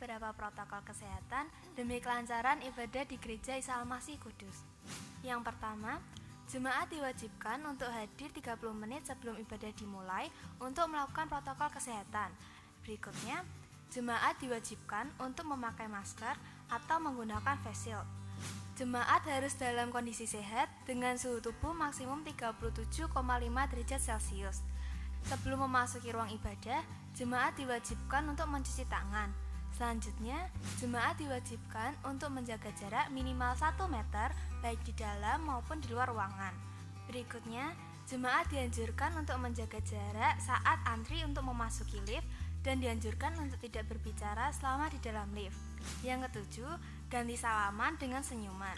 beberapa protokol kesehatan demi kelancaran ibadah di Gereja Isa Al-Masih Kudus. Yang pertama, jemaat diwajibkan untuk hadir 30 menit sebelum ibadah dimulai untuk melakukan protokol kesehatan. Berikutnya, jemaat diwajibkan untuk memakai masker atau menggunakan face shield. Jemaat harus dalam kondisi sehat dengan suhu tubuh maksimum 37,5 derajat Celcius. Sebelum memasuki ruang ibadah, jemaat diwajibkan untuk mencuci tangan. Selanjutnya, jemaat diwajibkan untuk menjaga jarak minimal 1 meter baik di dalam maupun di luar ruangan. Berikutnya, jemaat dianjurkan untuk menjaga jarak saat antri untuk memasuki lift dan dianjurkan untuk tidak berbicara selama di dalam lift. Yang ketujuh, ganti salaman dengan senyuman.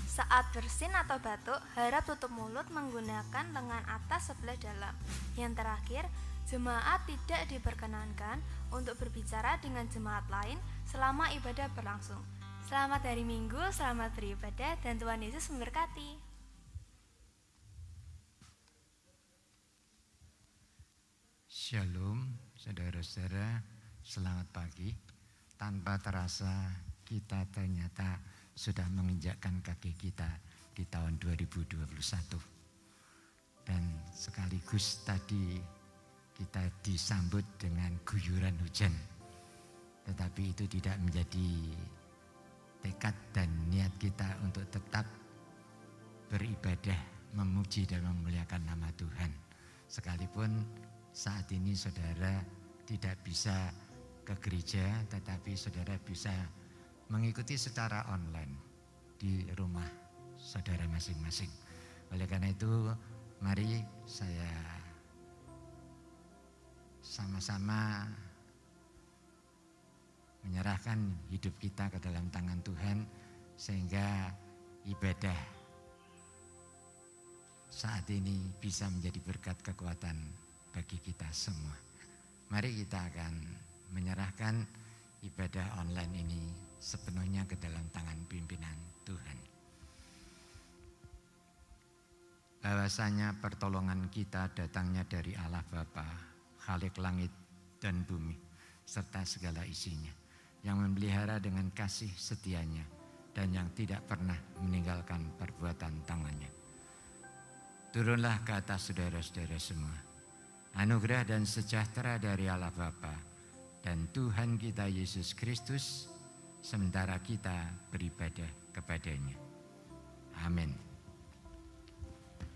Saat bersin atau batuk, harap tutup mulut menggunakan lengan atas sebelah dalam. Yang terakhir, jemaat tidak diperkenankan untuk berbicara dengan jemaat lain selama ibadah berlangsung. Selamat hari Minggu, selamat beribadah, dan Tuhan Yesus memberkati. Shalom, saudara-saudara, selamat pagi. Tanpa terasa kita ternyata sudah menginjakkan kaki kita di tahun 2021. Dan sekaligus tadi kita disambut dengan guyuran hujan. Tetapi itu tidak menjadi tekad dan niat kita untuk tetap beribadah, memuji dan memuliakan nama Tuhan. Sekalipun saat ini saudara tidak bisa ke gereja, tetapi saudara bisa mengikuti secara online di rumah saudara masing-masing. Oleh karena itu, mari saya sama-sama menyerahkan hidup kita ke dalam tangan Tuhan, sehingga ibadah saat ini bisa menjadi berkat kekuatan bagi kita semua. Mari kita akan menyerahkan ibadah online ini sepenuhnya ke dalam tangan pimpinan Tuhan. Bahwasanya pertolongan kita datangnya dari Allah Bapa, Khalik langit dan bumi, serta segala isinya, yang memelihara dengan kasih setianya dan yang tidak pernah meninggalkan perbuatan tangannya. Turunlah ke atas saudara-saudara semua, anugerah dan sejahtera dari Allah Bapa dan Tuhan kita Yesus Kristus, sementara kita beribadah kepadanya. Amin.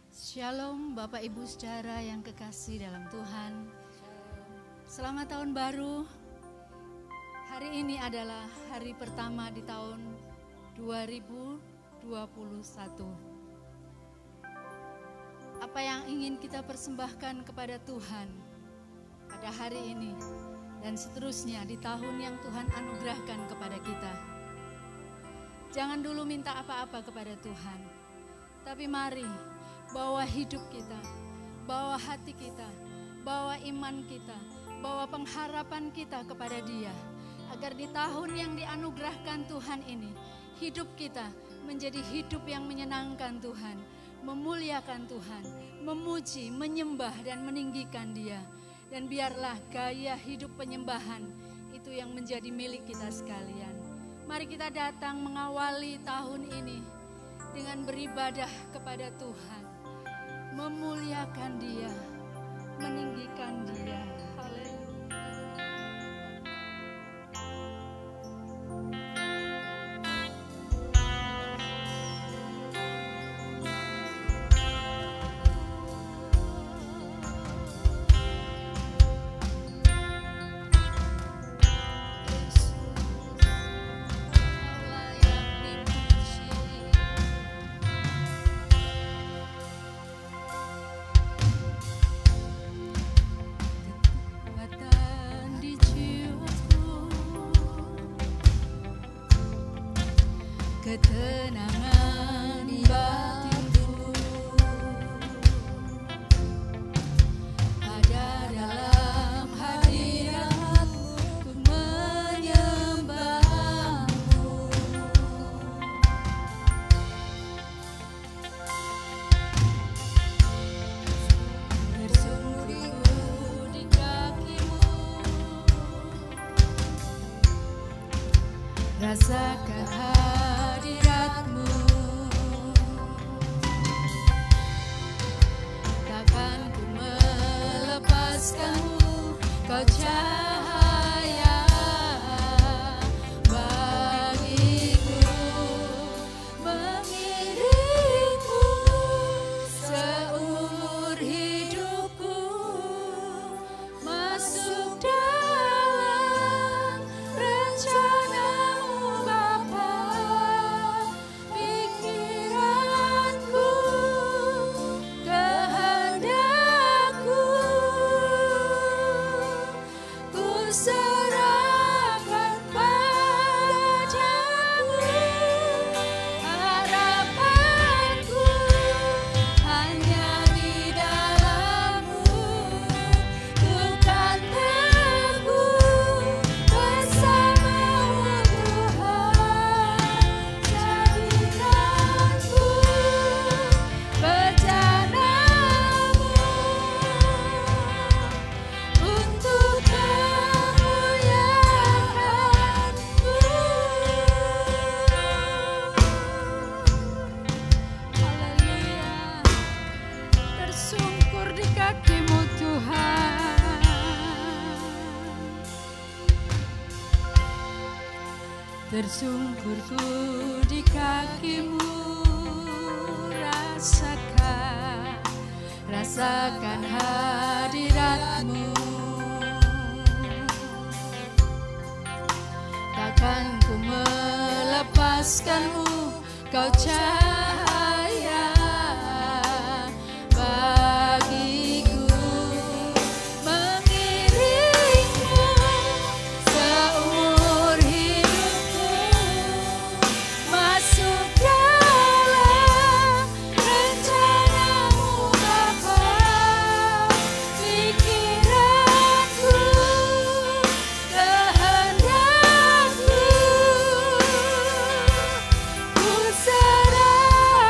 Shalom Bapak Ibu saudara yang kekasih dalam Tuhan. Selamat tahun baru. Hari ini adalah hari pertama di tahun 2021. Apa yang ingin kita persembahkan kepada Tuhan pada hari ini dan seterusnya di tahun yang Tuhan anugerahkan kepada kita. Jangan dulu minta apa-apa kepada Tuhan, tapi mari bawa hidup kita, bawa hati kita, bawa iman kita, bawa pengharapan kita kepada Dia, agar di tahun yang dianugerahkan Tuhan ini, hidup kita menjadi hidup yang menyenangkan Tuhan, memuliakan Tuhan, memuji, menyembah dan meninggikan Dia. Dan biarlah gaya hidup penyembahan itu yang menjadi milik kita sekalian. Mari kita datang mengawali tahun ini dengan beribadah kepada Tuhan, memuliakan Dia, meninggikan Dia. Ketenangan batinku ada dalam hadiratmu untuk menyembahmu. Bersungguh di kakimu rasakan hadirat-Mu. Takkan ku melepaskan-Mu, Kau cahaya bagiku, mengiringku seumur hidupku, masuk dalam rencana-Mu Bapa. Pikiranku, kehendakku, ku serahkan padamu. Harapanku hanya di dalam-Mu, ku kan teguh bersama-Mu Tuhan. Jadikanku bencanamu untuk kemuliaan-Mu. Haleluya. Tersungkur di kaki-Mu Tuhan. Tersungkurku di kaki-Mu, rasakan hadirat-Mu. Takkan ku melepaskan-Mu, Kau cahaya bagiku, mengiringku seumur hidupku, masuk dalam rencana-Mu Bapa. Pikiranku, kehendakku, ku serahkan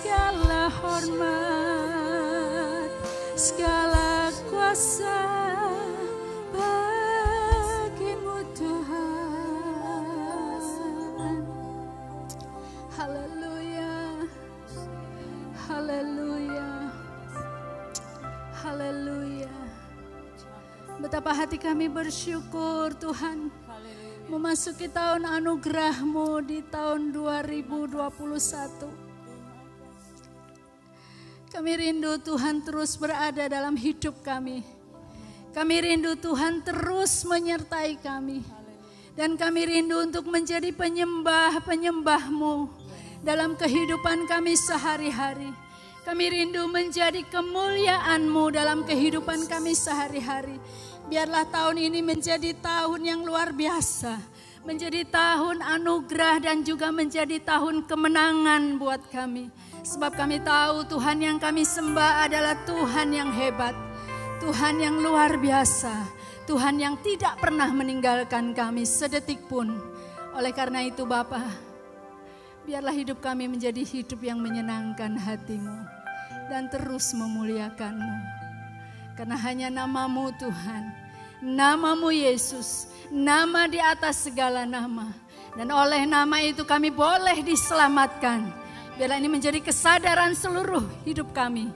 segala hormat, segala kuasa bagimu Tuhan. Haleluya, haleluya, haleluya. Betapa hati kami bersyukur Tuhan, memasuki tahun anugerah-Mu di tahun 2021. Kami rindu Tuhan terus berada dalam hidup kami. Kami rindu Tuhan terus menyertai kami. Dan kami rindu untuk menjadi penyembah-penyembah-Mu dalam kehidupan kami sehari-hari. Kami rindu menjadi kemuliaan-Mu dalam kehidupan kami sehari-hari. Biarlah tahun ini menjadi tahun yang luar biasa, menjadi tahun anugerah dan juga menjadi tahun kemenangan buat kami. Sebab kami tahu Tuhan yang kami sembah adalah Tuhan yang hebat, Tuhan yang luar biasa, Tuhan yang tidak pernah meninggalkan kami sedetik pun. Oleh karena itu Bapa, biarlah hidup kami menjadi hidup yang menyenangkan hati-Mu dan terus memuliakan-Mu. Karena hanya nama-Mu Tuhan, nama-Mu Yesus, nama di atas segala nama. Dan oleh nama itu kami boleh diselamatkan. Biarlah ini menjadi kesadaran seluruh hidup kami,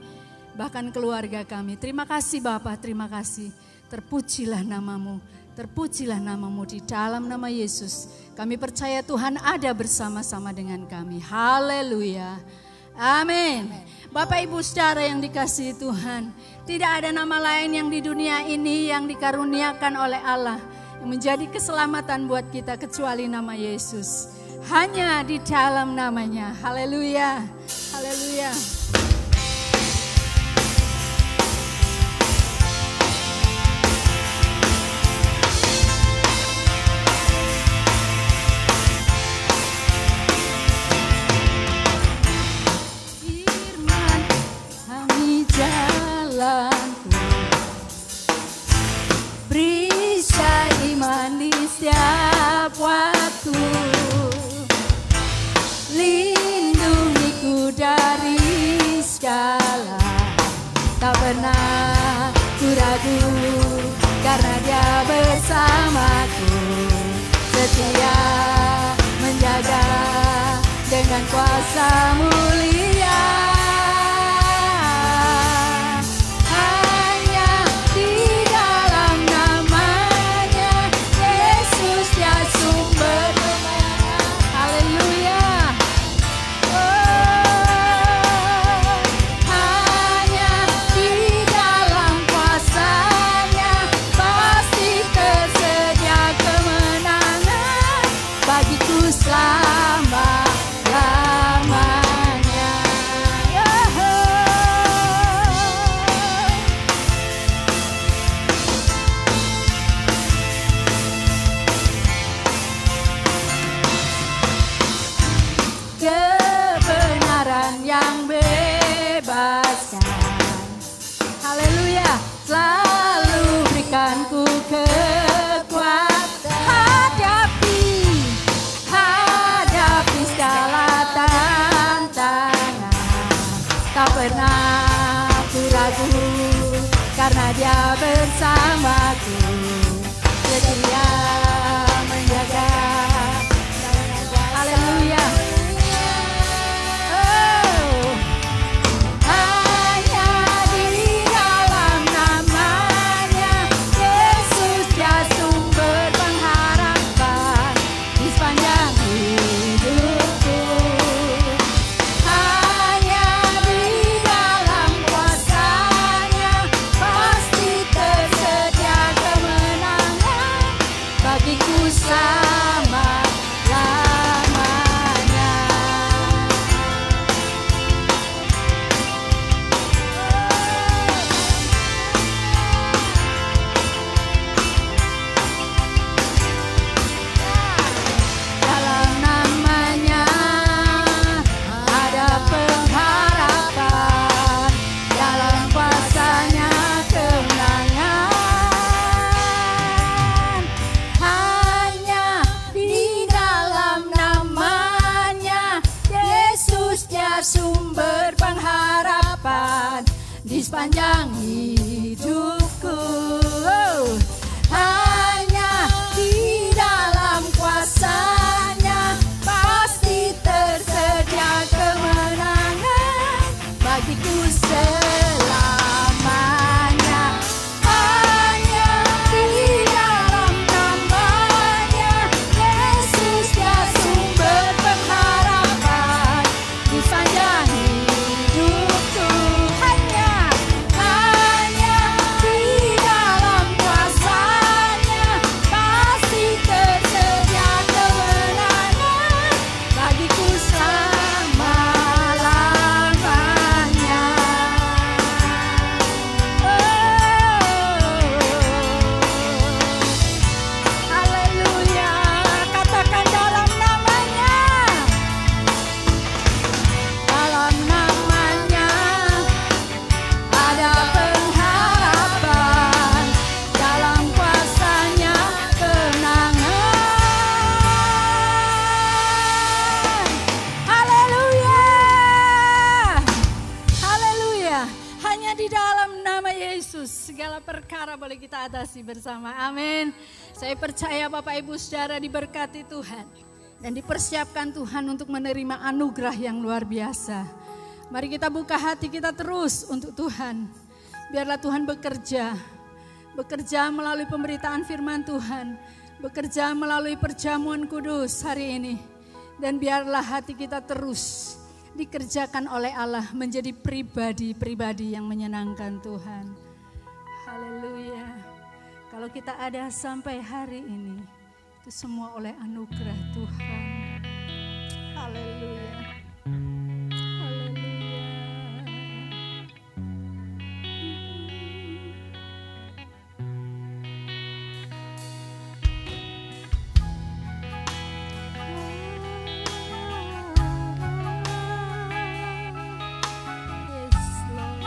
bahkan keluarga kami. Terima kasih Bapa, terima kasih. Terpujilah nama-Mu, terpujilah nama-Mu di dalam nama Yesus. Kami percaya Tuhan ada bersama-sama dengan kami. Haleluya. Amin. Bapak Ibu saudara yang dikasihi Tuhan, tidak ada nama lain yang di dunia ini yang dikaruniakan oleh Allah yang menjadi keselamatan buat kita kecuali nama Yesus. Hanya di dalam namanya. Haleluya. Haleluya. Jalanku, beri saya iman di setiap waktu, lindungiku dari segala, tak pernah ku ragu, karena Dia bersamaku, setia menjaga dengan kuasa mulia. Selalu berikanku kekuatan hadapi segala tantangan. Tak pernah ku ragu, karena Dia bersamaku, setia menjaga. Haleluya. sepanjang hidupku. Hanya di dalam kuasa-Nya pasti tersedia kemenangan bagiku selamanya. Hanya di dalam nama-Nya Yesus dia sumber pengharapan di sepanjang hidupku. Hanya di dalam kuasa-Nya pasti tersedia kemenangan bagiku selama-lamanya. Haleluya, katakan dalam namanya. Dalam namanya ada pengharapan, dalam kuasa-Nya kemenangan. Haleluya, haleluya. Hanya di dalam nama Yesus segala perkara boleh kita atasi bersama. Amin. Saya percaya Bapak Ibu Saudara diberkati Tuhan dan dipersiapkan Tuhan untuk menerima anugerah yang luar biasa. Mari kita buka hati kita terus untuk Tuhan. Biarlah Tuhan bekerja melalui pemberitaan firman Tuhan, bekerja melalui perjamuan kudus hari ini. Dan biarlah hati kita terus dikerjakan oleh Allah menjadi pribadi-pribadi yang menyenangkan Tuhan. Haleluya. Kalau kita ada sampai hari ini, itu semua oleh anugerah Tuhan. Haleluya. Haleluya. Yes, Lord.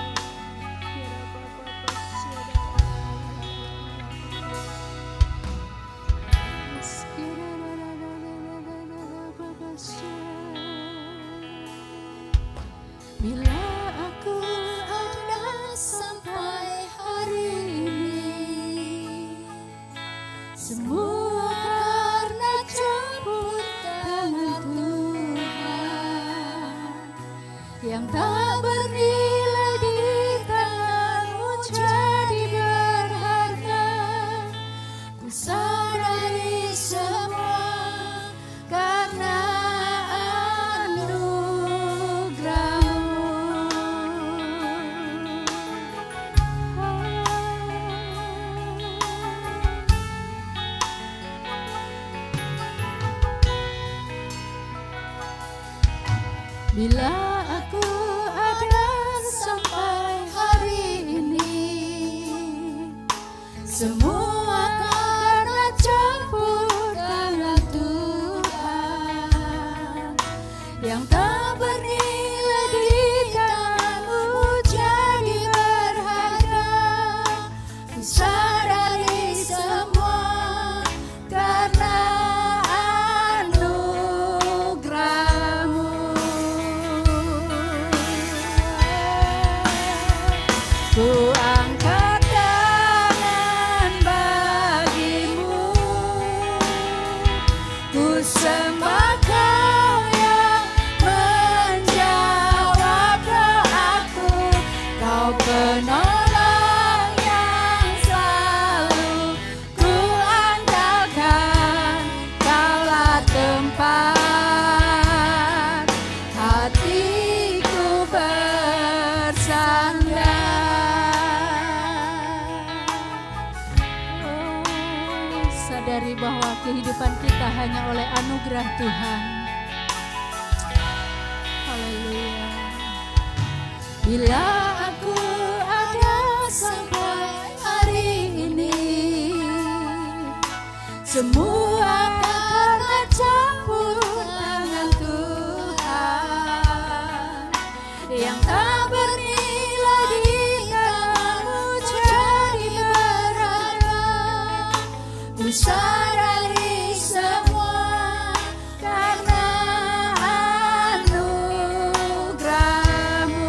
Bila aku ada sampai hari ini, semua karena campur tangan Tuhan yang tak bernilai di tangan-Mu jadi berharga. Ku sadari semua karena bila aku ada sampai hari ini, semua karena campur tangan Tuhan yang tak bernilai di tangan-Mu jadi berharga. Ku sadari semua karena ku angkat tangan bagi-Mu, ku sembah Kau yang menjawab doaku, Kau penolong yang selalu ku andalkan, Kaulah tempat hatiku bersandar. Sadari bahwa kehidupan kita hanya oleh anugerah Tuhan. Haleluya. Bila aku ada sampai hari ini, semua karena campur tangan Tuhan yang tak bernilai di tangan-Mu jadi berharga. Ku sadari semua karena anugerah-Mu.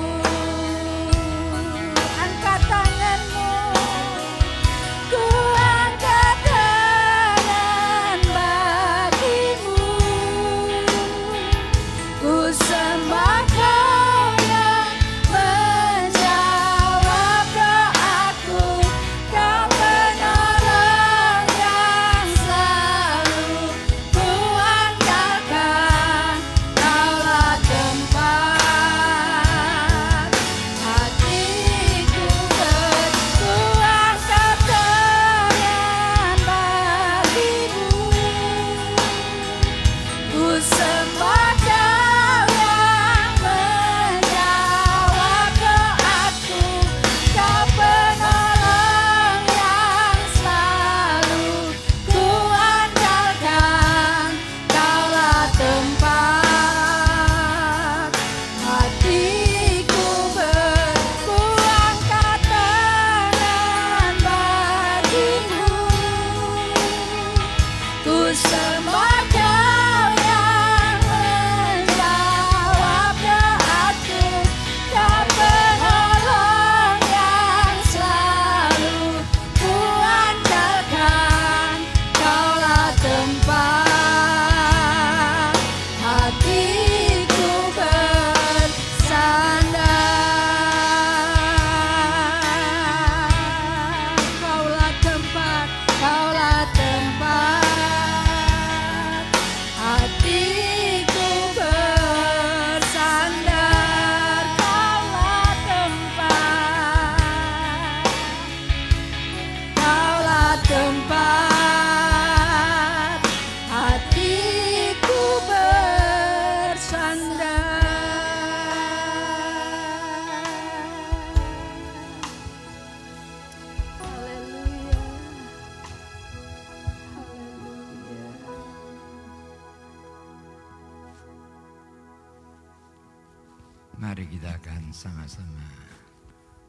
Mari kita akan sama-sama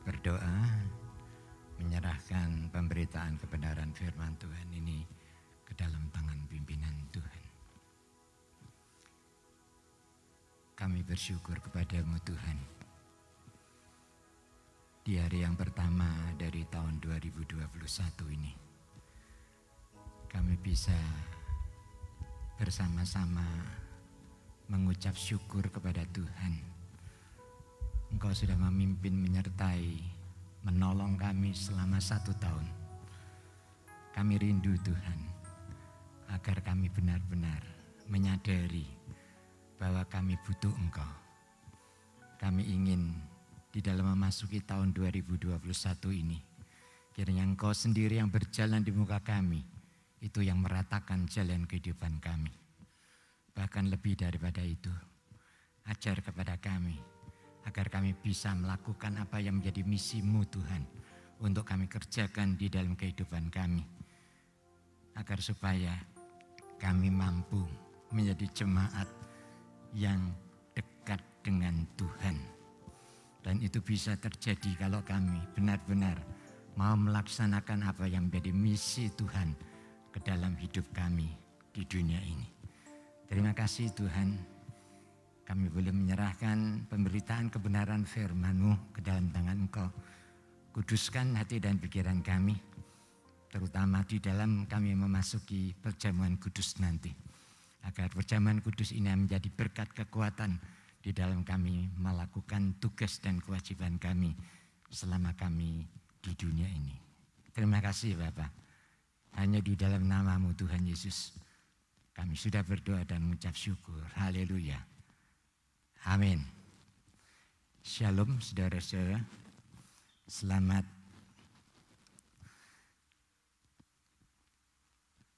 berdoa, menyerahkan pemberitaan kebenaran firman Tuhan ini ke dalam tangan pimpinan Tuhan. Kami bersyukur kepada-Mu Tuhan. Di hari yang pertama dari tahun 2021 ini, kami bisa bersama-sama mengucap syukur kepada Tuhan. Engkau sudah memimpin, menyertai, menolong kami selama 1 tahun. Kami rindu Tuhan, agar kami benar-benar menyadari bahwa kami butuh Engkau. Kami ingin di dalam memasuki tahun 2021 ini, kiranya Engkau sendiri yang berjalan di muka kami, itu yang meratakan jalan kehidupan kami. Bahkan lebih daripada itu, ajar kepada kami agar kami bisa melakukan apa yang menjadi misi-Mu Tuhan untuk kami kerjakan di dalam kehidupan kami, agar supaya kami mampu menjadi jemaat yang dekat dengan Tuhan. Dan itu bisa terjadi kalau kami benar-benar mau melaksanakan apa yang menjadi misi Tuhan ke dalam hidup kami di dunia ini. Terima kasih Tuhan, kami boleh menyerahkan pemberitaan kebenaran firman-Mu ke dalam tangan Engkau. Kuduskan hati dan pikiran kami, terutama di dalam kami memasuki perjamuan kudus nanti. Agar perjamuan kudus ini menjadi berkat kekuatan di dalam kami melakukan tugas dan kewajiban kami selama kami di dunia ini. Terima kasih Bapa. Hanya di dalam nama-Mu Tuhan Yesus kami sudah berdoa dan mengucap syukur. Haleluya. Amin. Shalom saudara-saudara. Selamat.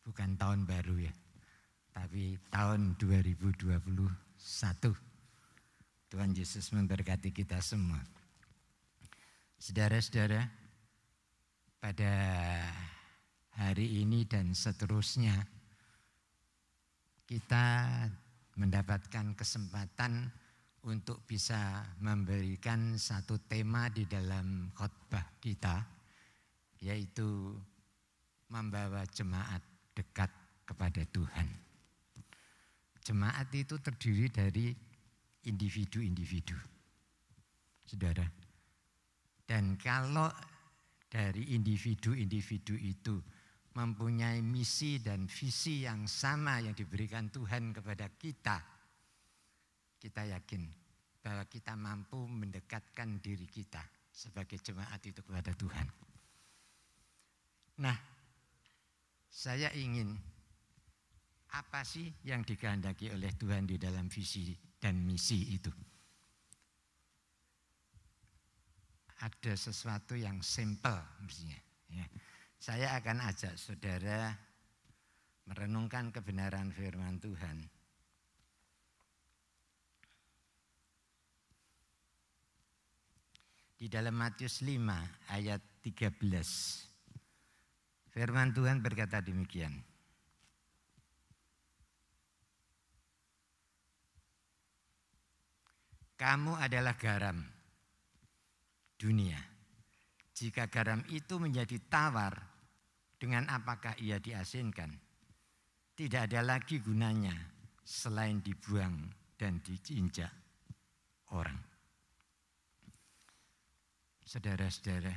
Bukan tahun baru ya, tapi tahun 2021. Tuhan Yesus memberkati kita semua. Saudara-saudara, pada hari ini dan seterusnya kita mendapatkan kesempatan untuk bisa memberikan satu tema di dalam khotbah kita, yaitu membawa jemaat dekat kepada Tuhan. Jemaat itu terdiri dari individu-individu, saudara. Dan kalau dari individu-individu itu mempunyai misi dan visi yang sama yang diberikan Tuhan kepada kita, kita yakin bahwa kita mampu mendekatkan diri kita sebagai jemaat itu kepada Tuhan. Nah, saya ingin, apa sih yang dikehendaki oleh Tuhan di dalam visi dan misi itu? Ada sesuatu yang simple mestinya, ya. Saya akan ajak saudara merenungkan kebenaran firman Tuhan. Di dalam Matius 5 ayat 13. Firman Tuhan berkata demikian. Kamu adalah garam dunia. Jika garam itu menjadi tawar, dengan apakah ia diasinkan? Tidak ada lagi gunanya selain dibuang dan diinjak orang. Saudara-saudara,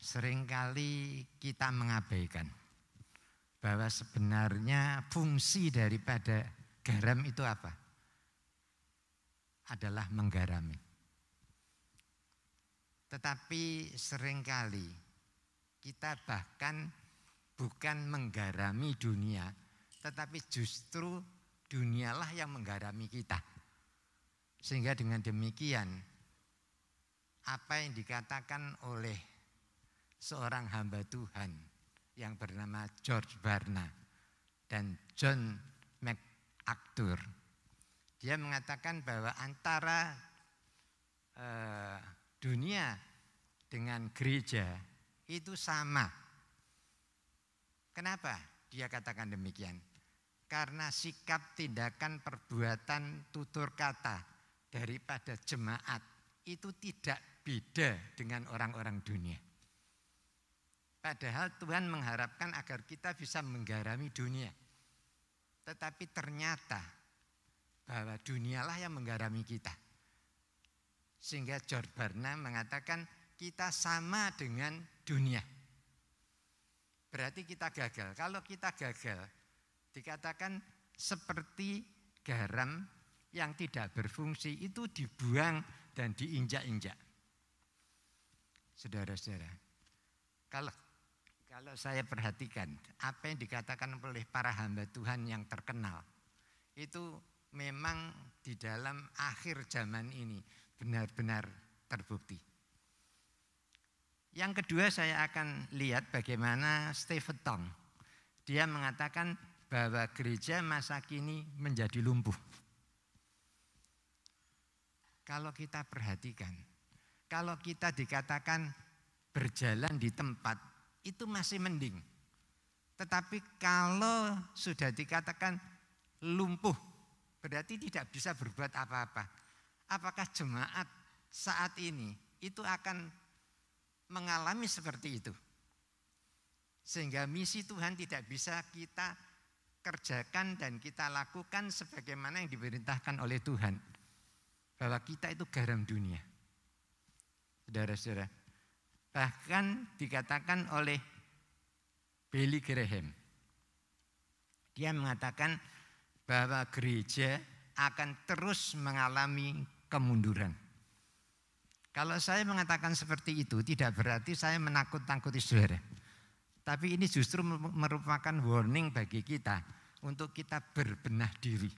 seringkali kita mengabaikan bahwa sebenarnya fungsi daripada garam itu apa? Adalah menggarami. Tetapi seringkali kita bahkan bukan menggarami dunia, tetapi justru dunialah yang menggarami kita. Sehingga dengan demikian, apa yang dikatakan oleh seorang hamba Tuhan yang bernama George Barna dan John MacArthur, dia mengatakan bahwa antara dunia dengan gereja itu sama. Kenapa dia katakan demikian? Karena sikap, tindakan, perbuatan, tutur kata daripada jemaat itu tidak beda dengan orang-orang dunia. Padahal Tuhan mengharapkan agar kita bisa menggarami dunia. Tetapi ternyata bahwa dunialah yang menggarami kita. Sehingga George Barna mengatakan kita sama dengan dunia. Berarti kita gagal. Kalau kita gagal, dikatakan seperti garam yang tidak berfungsi itu dibuang dan diinjak-injak. Saudara-saudara, kalau saya perhatikan apa yang dikatakan oleh para hamba Tuhan yang terkenal, itu memang di dalam akhir zaman ini benar-benar terbukti. Yang kedua saya akan lihat bagaimana Stephen Tong. Dia mengatakan bahwa gereja masa kini menjadi lumpuh. Kalau kita perhatikan, kalau kita dikatakan berjalan di tempat, itu masih mending. Tetapi kalau sudah dikatakan lumpuh, berarti tidak bisa berbuat apa-apa. Apakah jemaat saat ini itu akan mengalami seperti itu? Sehingga misi Tuhan tidak bisa kita kerjakan dan kita lakukan sebagaimana yang diperintahkan oleh Tuhan. Bahwa kita itu garam dunia. Saudara-saudara, bahkan dikatakan oleh Billy Graham. Dia mengatakan bahwa gereja akan terus mengalami kemunduran. Kalau saya mengatakan seperti itu tidak berarti saya menakut-nakuti saudara. Tapi ini justru merupakan warning bagi kita untuk kita berbenah diri.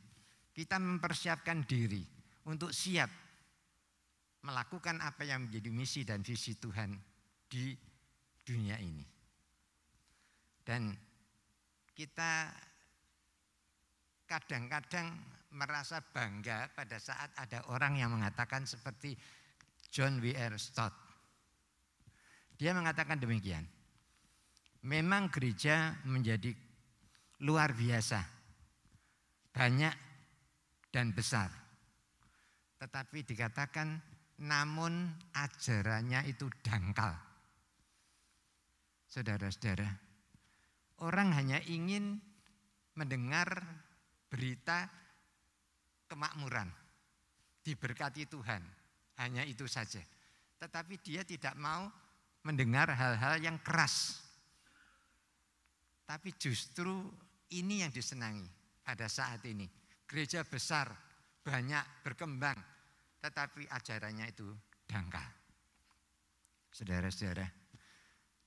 Kita mempersiapkan diri untuk siap melakukan apa yang menjadi misi dan visi Tuhan di dunia ini. Dan kita kadang-kadang merasa bangga pada saat ada orang yang mengatakan seperti John W.R. Stott. Dia mengatakan demikian. Memang gereja menjadi luar biasa, banyak dan besar. Tetapi dikatakan namun ajarannya itu dangkal. Saudara-saudara, orang hanya ingin mendengar berita kemakmuran, diberkati Tuhan, hanya itu saja. Tetapi dia tidak mau mendengar hal-hal yang keras. Tapi justru ini yang disenangi pada saat ini. Gereja besar, banyak, berkembang, tetapi ajarannya itu dangkal. Saudara-saudara,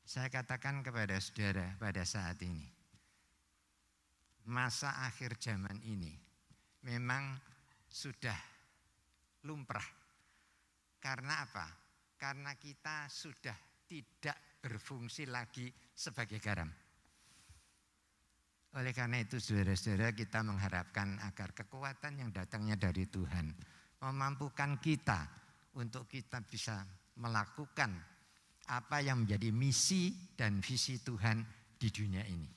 saya katakan kepada saudara pada saat ini, masa akhir zaman ini memang sudah lumrah. Karena apa? Karena kita sudah tidak berfungsi lagi sebagai garam. Oleh karena itu saudara-saudara, kita mengharapkan agar kekuatan yang datangnya dari Tuhan memampukan kita untuk kita bisa melakukan apa yang menjadi misi dan visi Tuhan di dunia ini.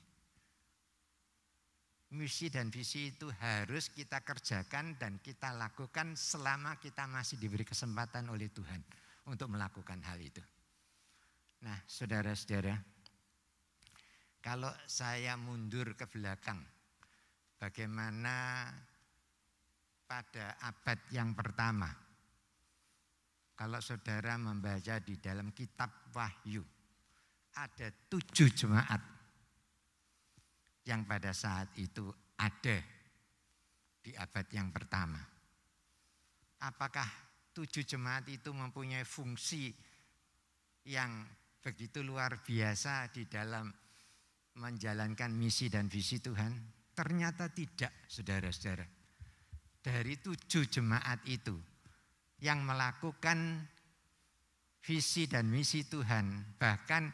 Misi dan visi itu harus kita kerjakan dan kita lakukan selama kita masih diberi kesempatan oleh Tuhan untuk melakukan hal itu. Nah, saudara-saudara, kalau saya mundur ke belakang, bagaimana pada abad yang pertama, kalau saudara membaca di dalam kitab Wahyu, ada 7 jemaat yang pada saat itu ada di abad yang pertama. Apakah 7 jemaat itu mempunyai fungsi yang begitu luar biasa di dalam menjalankan misi dan visi Tuhan? Ternyata tidak, saudara-saudara. Dari 7 jemaat itu yang melakukan visi dan misi Tuhan, bahkan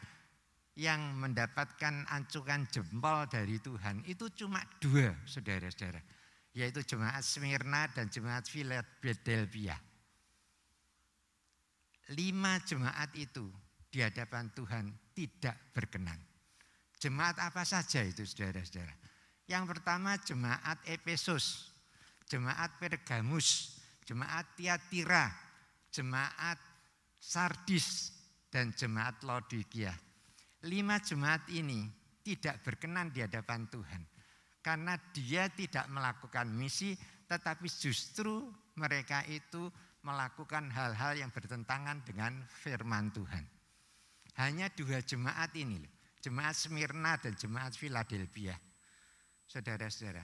yang mendapatkan ancuran jempol dari Tuhan, itu cuma 2, saudara-saudara. Yaitu jemaat Smyrna dan jemaat Philadelphia. 5 jemaat itu di hadapan Tuhan tidak berkenan. Jemaat apa saja itu, saudara-saudara? Yang pertama jemaat Efesus, jemaat Pergamus, jemaat Tiatira, jemaat Sardis, dan jemaat Laodikia. 5 jemaat ini tidak berkenan di hadapan Tuhan. Karena dia tidak melakukan misi, tetapi justru mereka itu melakukan hal-hal yang bertentangan dengan firman Tuhan. Hanya 2 jemaat ini, jemaat Smyrna dan jemaat Philadelphia. Saudara-saudara,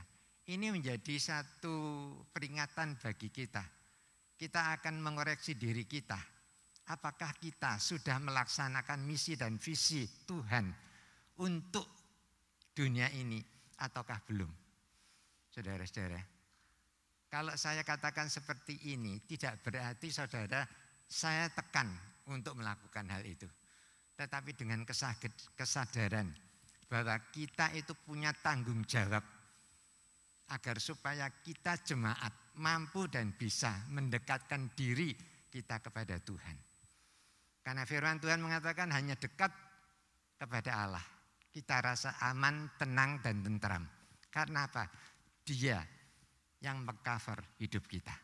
ini menjadi satu peringatan bagi kita. Kita akan mengoreksi diri kita. Apakah kita sudah melaksanakan misi dan visi Tuhan untuk dunia ini ataukah belum? Saudara-saudara, kalau saya katakan seperti ini tidak berarti saudara saya tekan untuk melakukan hal itu. Tetapi dengan kesadaran bahwa kita itu punya tanggung jawab agar supaya kita jemaat mampu dan bisa mendekatkan diri kita kepada Tuhan. Karena firman Tuhan mengatakan hanya dekat kepada Allah kita rasa aman, tenang dan tentram. Karena apa? Dia yang mengcover hidup kita.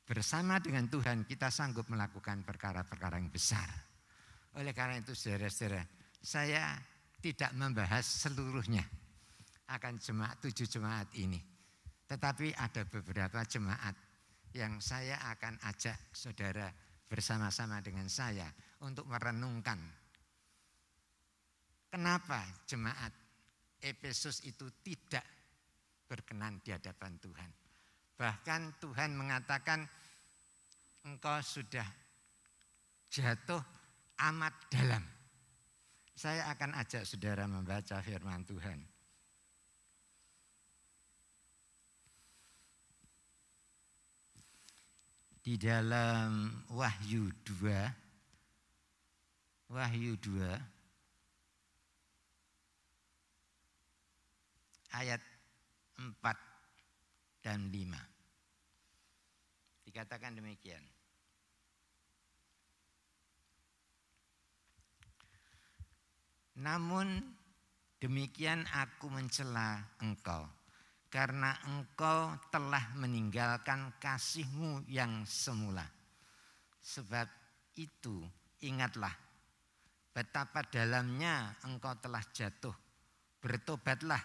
Bersama dengan Tuhan kita sanggup melakukan perkara-perkara yang besar. Oleh karena itu saudara-saudara, saya tidak membahas seluruhnya akan 7 jemaat ini. Tetapi ada beberapa jemaat yang saya akan ajak saudara bersama-sama dengan saya untuk merenungkan kenapa jemaat Efesus itu tidak berkenan di hadapan Tuhan. Bahkan Tuhan mengatakan engkau sudah jatuh amat dalam. Saya akan ajak saudara membaca firman Tuhan. Di dalam Wahyu 2 ayat 4 dan 5. Dikatakan demikian. Namun demikian aku mencela engkau, karena engkau telah meninggalkan kasihmu yang semula. Sebab itu ingatlah betapa dalamnya engkau telah jatuh. Bertobatlah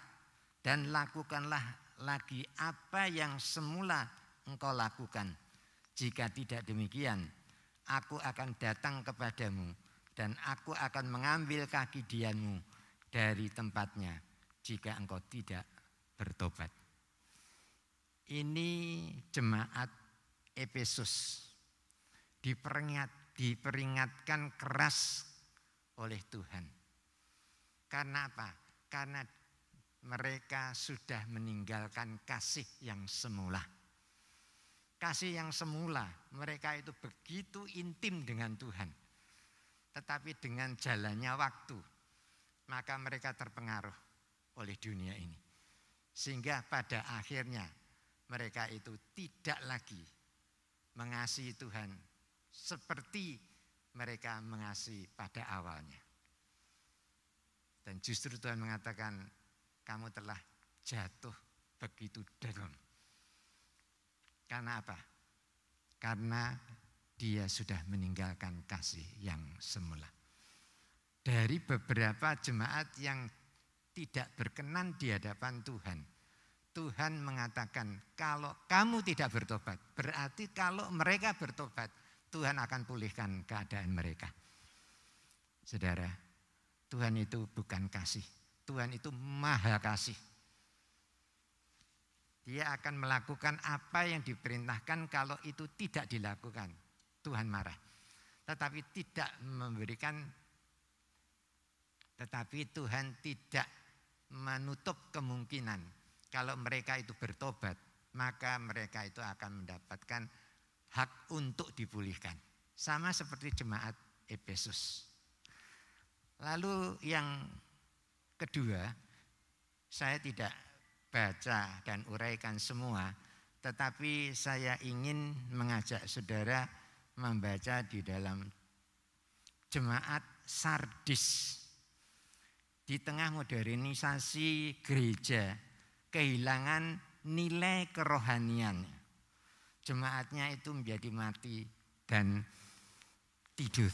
dan lakukanlah lagi apa yang semula engkau lakukan. Jika tidak demikian, aku akan datang kepadamu dan aku akan mengambil kaki dianmu dari tempatnya jika engkau tidak bertobat. Ini jemaat Efesus diperingatkan keras oleh Tuhan. Karena apa? Karena mereka sudah meninggalkan kasih yang semula. Kasih yang semula, mereka itu begitu intim dengan Tuhan. Tetapi dengan jalannya waktu, maka mereka terpengaruh oleh dunia ini. Sehingga pada akhirnya mereka itu tidak lagi mengasihi Tuhan seperti mereka mengasihi pada awalnya. Dan justru Tuhan mengatakan, kamu telah jatuh begitu dalam. Karena apa? Karena dia sudah meninggalkan kasih yang semula. Dari beberapa jemaat yang tidak berkenan di hadapan Tuhan, Tuhan mengatakan kalau kamu tidak bertobat, berarti kalau mereka bertobat, Tuhan akan pulihkan keadaan mereka. Saudara, Tuhan itu bukan kasih, Tuhan itu maha kasih. Dia akan melakukan apa yang diperintahkan, kalau itu tidak dilakukan, Tuhan marah. Tetapi Tuhan tidak menutup kemungkinan kalau mereka itu bertobat, maka mereka itu akan mendapatkan hak untuk dipulihkan. Sama seperti jemaat Efesus. Lalu yang kedua, saya tidak baca dan uraikan semua, tetapi saya ingin mengajak saudara membaca di dalam jemaat Sardis. Di tengah modernisasi gereja, kehilangan nilai kerohanian. jemaatnya itu menjadi mati dan tidur.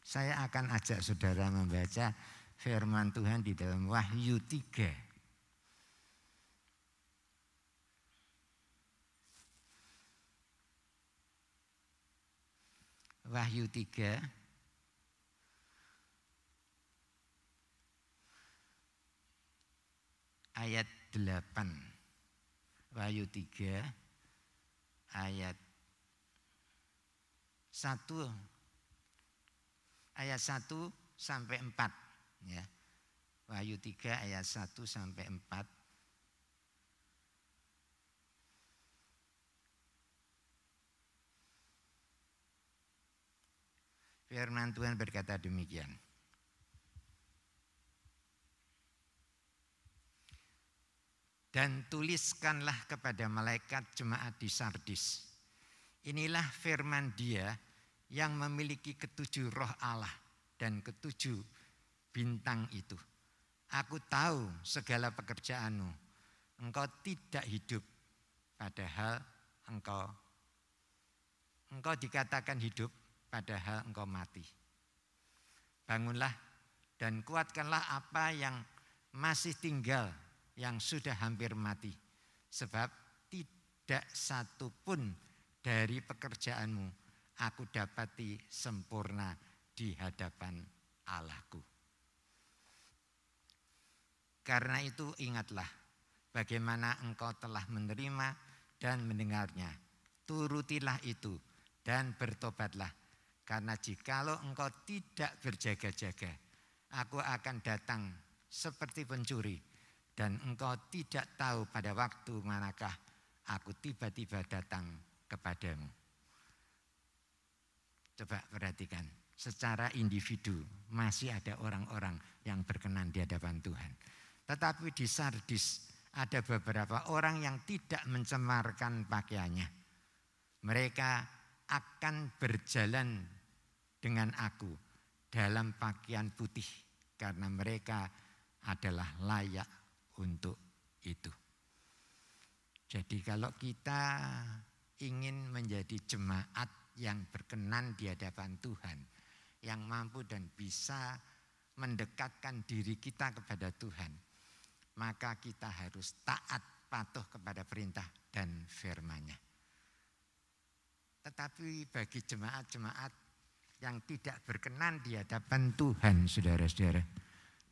Saya akan ajak saudara membaca firman Tuhan di dalam Wahyu 3. Wahyu 3 ayat 8. Wahyu 3 ayat 1 sampai 4 ya. Wahyu 3 ayat 1 sampai 4. Firman Tuhan berkata demikian. Dan tuliskanlah kepada malaikat jemaat di Sardis. Inilah firman Dia yang memiliki ketujuh roh Allah dan ketujuh bintang itu. Aku tahu segala pekerjaanmu. Engkau tidak hidup, padahal engkau dikatakan hidup, padahal engkau mati. Bangunlah dan kuatkanlah apa yang masih tinggal, yang sudah hampir mati. Sebab tidak satu pun dari pekerjaanmu aku dapati sempurna di hadapan Allahku. Karena itu ingatlah bagaimana engkau telah menerima dan mendengarnya. Turutilah itu dan bertobatlah. Karena jikalau engkau tidak berjaga-jaga, aku akan datang seperti pencuri. Dan engkau tidak tahu pada waktu manakah aku tiba-tiba datang kepadamu. Coba perhatikan, secara individu masih ada orang-orang yang berkenan di hadapan Tuhan. Tetapi di Sardis ada beberapa orang yang tidak mencemarkan pakaiannya. Mereka akan berjalan dengan aku dalam pakaian putih karena mereka adalah layak untuk itu. Jadi kalau kita ingin menjadi jemaat yang berkenan di hadapan Tuhan, yang mampu dan bisa mendekatkan diri kita kepada Tuhan, maka kita harus taat patuh kepada perintah dan firman-Nya. Tetapi bagi jemaat-jemaat yang tidak berkenan di hadapan Tuhan, saudara-saudara,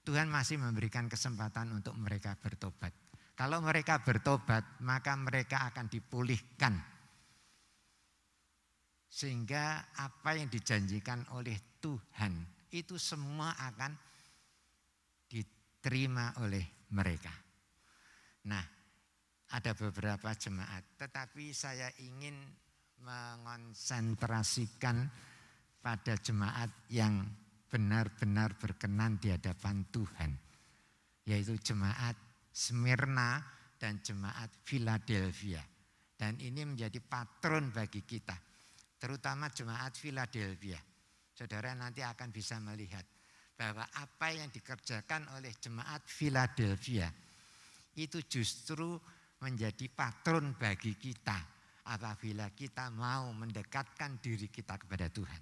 Tuhan masih memberikan kesempatan untuk mereka bertobat. Kalau mereka bertobat, maka mereka akan dipulihkan. Sehingga apa yang dijanjikan oleh Tuhan itu semua akan diterima oleh mereka. Nah, ada beberapa jemaat, tetapi saya ingin mengonsentrasikan pada jemaat yang benar-benar berkenan di hadapan Tuhan, yaitu jemaat Smyrna dan jemaat Philadelphia. Dan ini menjadi patron bagi kita, terutama jemaat Philadelphia. Saudara nanti akan bisa melihat bahwa apa yang dikerjakan oleh jemaat Philadelphia itu justru menjadi patron bagi kita apabila kita mau mendekatkan diri kita kepada Tuhan.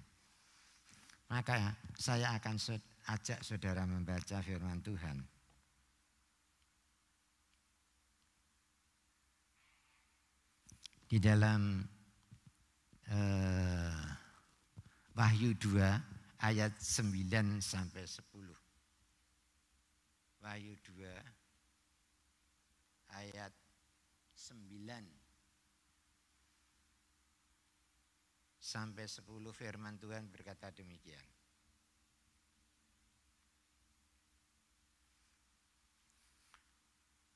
Maka saya akan ajak saudara membaca firman Tuhan. Di dalam Wahyu 2 ayat 9 sampai 10. Wahyu 2 ayat 9 sampai 10 firman Tuhan berkata demikian.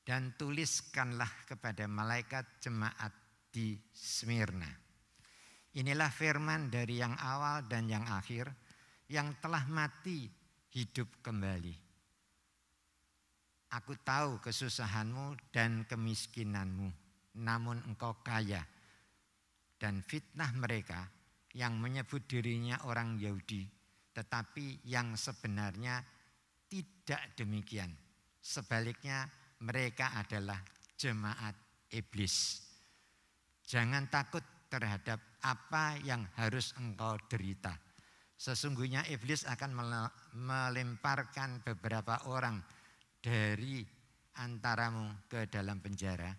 Dan tuliskanlah kepada malaikat jemaat di Smyrna. Inilah firman dari yang awal dan yang akhir, yang telah mati hidup kembali. Aku tahu kesusahanmu dan kemiskinanmu, namun engkau kaya. Dan fitnah mereka yang menyebut dirinya orang Yahudi, tetapi yang sebenarnya tidak demikian. Sebaliknya mereka adalah jemaat iblis. Jangan takut terhadap apa yang harus engkau derita. Sesungguhnya iblis akan melemparkan beberapa orang dari antaramu ke dalam penjara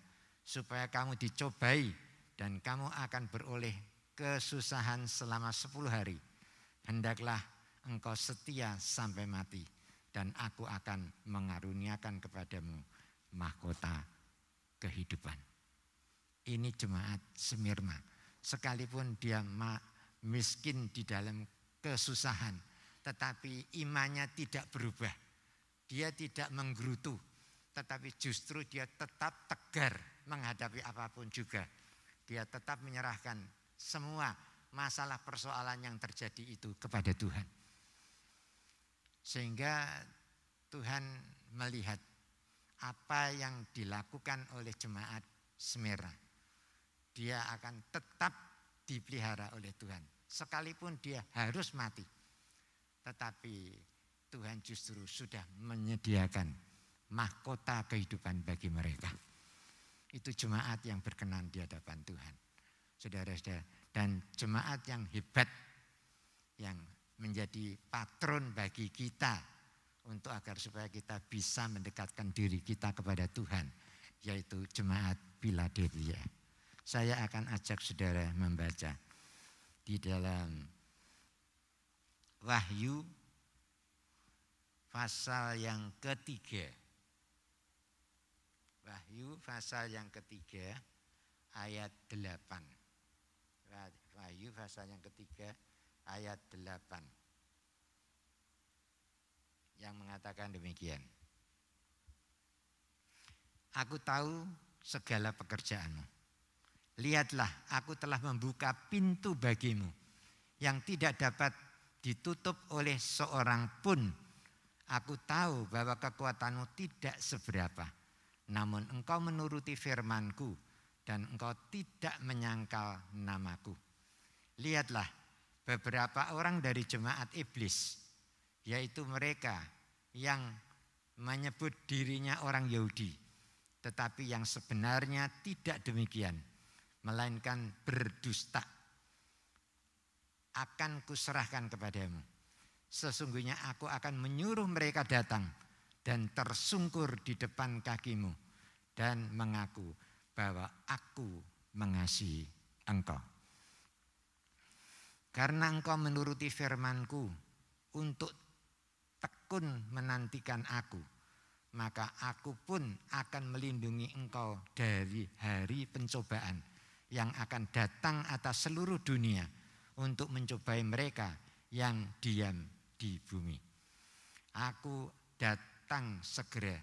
supaya kamu dicobai dan kamu akan beroleh kesusahan selama 10 hari. Hendaklah engkau setia sampai mati dan aku akan mengaruniakan kepadamu mahkota kehidupan. Ini jemaat Smyrna. Sekalipun dia miskin di dalam kesusahan, tetapi imannya tidak berubah. Dia tidak menggerutu, tetapi justru dia tetap tegar menghadapi apapun juga. Dia tetap menyerahkan semua masalah persoalan yang terjadi itu kepada Tuhan. Sehingga Tuhan melihat apa yang dilakukan oleh jemaat Smyrna. Dia akan tetap dipelihara oleh Tuhan. Sekalipun dia harus mati. Tetapi Tuhan justru sudah menyediakan mahkota kehidupan bagi mereka. Itu jemaat yang berkenan di hadapan Tuhan. Saudara-saudara, dan jemaat yang hebat yang menjadi patron bagi kita untuk agar supaya kita bisa mendekatkan diri kita kepada Tuhan, yaitu jemaat Philadelphia. Saya akan ajak saudara membaca di dalam Wahyu pasal yang ketiga. Wahyu pasal yang ketiga ayat 8. Wahyu pasal yang ketiga ayat 8. Yang mengatakan demikian. Aku tahu segala pekerjaanmu. Lihatlah, aku telah membuka pintu bagimu yang tidak dapat ditutup oleh seorang pun. Aku tahu bahwa kekuatanmu tidak seberapa, namun engkau menuruti firmanku dan engkau tidak menyangkal namaku. Lihatlah, beberapa orang dari jemaat iblis, yaitu mereka yang menyebut dirinya orang Yahudi, tetapi yang sebenarnya tidak demikian, melainkan berdusta, akan kuserahkan kepadamu. Sesungguhnya aku akan menyuruh mereka datang dan tersungkur di depan kakimu dan mengaku bahwa aku mengasihi engkau. Karena engkau menuruti firmanku untuk tekun menantikan aku, maka aku pun akan melindungi engkau dari hari pencobaan yang akan datang atas seluruh dunia untuk mencobai mereka yang diam di bumi. Aku datang segera,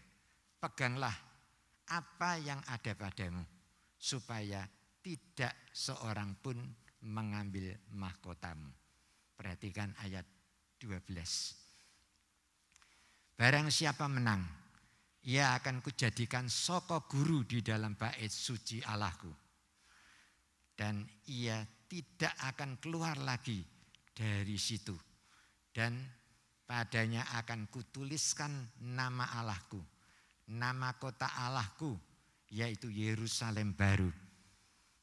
peganglah apa yang ada padamu, supaya tidak seorang pun mengambil mahkotamu. Perhatikan ayat 12. Barang siapa menang, ia akan kujadikan soko guru di dalam bait suci Allahku. Dan ia tidak akan keluar lagi dari situ. Dan padanya akan kutuliskan nama Allahku, nama kota Allahku, yaitu Yerusalem baru,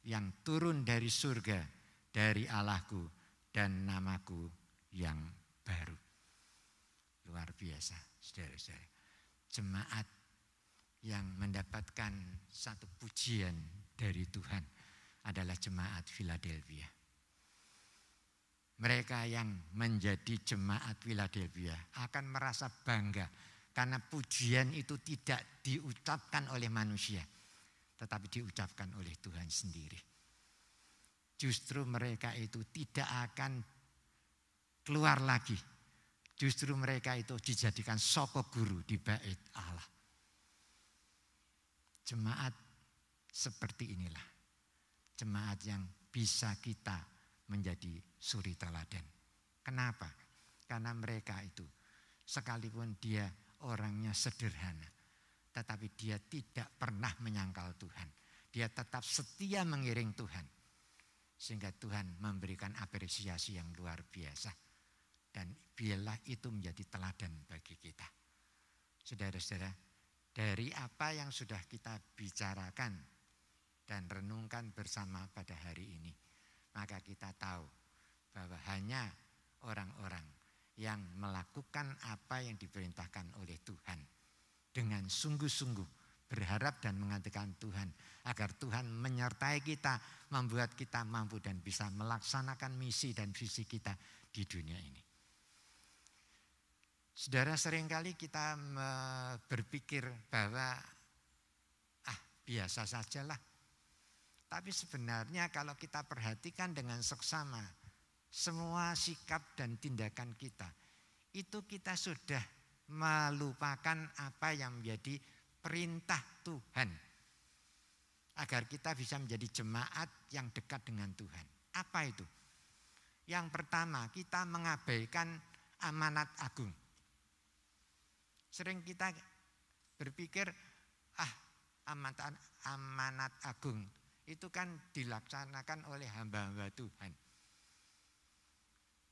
yang turun dari surga, dari Allahku, dan namaku yang baru. Luar biasa, saudara-saudara. Jemaat yang mendapatkan satu pujian dari Tuhan adalah jemaat Philadelphia. Mereka yang menjadi jemaat Philadelphia akan merasa bangga karena pujian itu tidak diucapkan oleh manusia, tetapi diucapkan oleh Tuhan sendiri. Justru mereka itu tidak akan keluar lagi. Justru mereka itu dijadikan soko guru di bait Allah. Jemaat seperti inilah. Jemaat yang bisa kita menjadi suri teladan. Kenapa? Karena mereka itu sekalipun dia orangnya sederhana, tetapi dia tidak pernah menyangkal Tuhan. Dia tetap setia mengiring Tuhan. Sehingga Tuhan memberikan apresiasi yang luar biasa. Dan biarlah itu menjadi teladan bagi kita. Saudara-saudara, dari apa yang sudah kita bicarakan dan renungkan bersama pada hari ini, maka kita tahu bahwa hanya orang-orang yang melakukan apa yang diperintahkan oleh Tuhan dengan sungguh-sungguh berharap dan mengatakan Tuhan agar Tuhan menyertai kita, membuat kita mampu dan bisa melaksanakan misi dan visi kita di dunia ini. Saudara, seringkali kita berpikir bahwa biasa sajalah. Tapi sebenarnya kalau kita perhatikan dengan seksama, semua sikap dan tindakan kita, itu kita sudah melupakan apa yang menjadi perintah Tuhan agar kita bisa menjadi jemaat yang dekat dengan Tuhan. Apa itu? Yang pertama, kita mengabaikan amanat agung. Sering kita berpikir, amanat agung itu kan dilaksanakan oleh hamba-hamba Tuhan.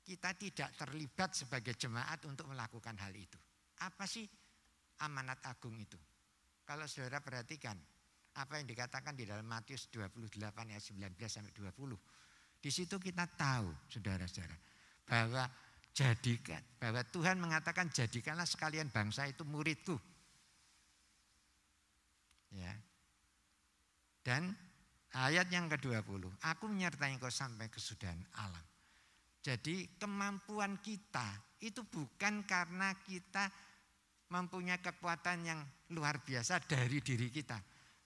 Kita tidak terlibat sebagai jemaat untuk melakukan hal itu. Apa sih amanat agung itu? Kalau saudara perhatikan apa yang dikatakan di dalam Matius 28 ayat 19 sampai 20. Di situ kita tahu saudara-saudara bahwa Tuhan mengatakan jadikanlah sekalian bangsa itu muridku. Ya. Dan ayat yang ke-20, aku menyertai engkau sampai kesudahan alam. Jadi kemampuan kita itu bukan karena kita mempunyai kekuatan yang luar biasa dari diri kita.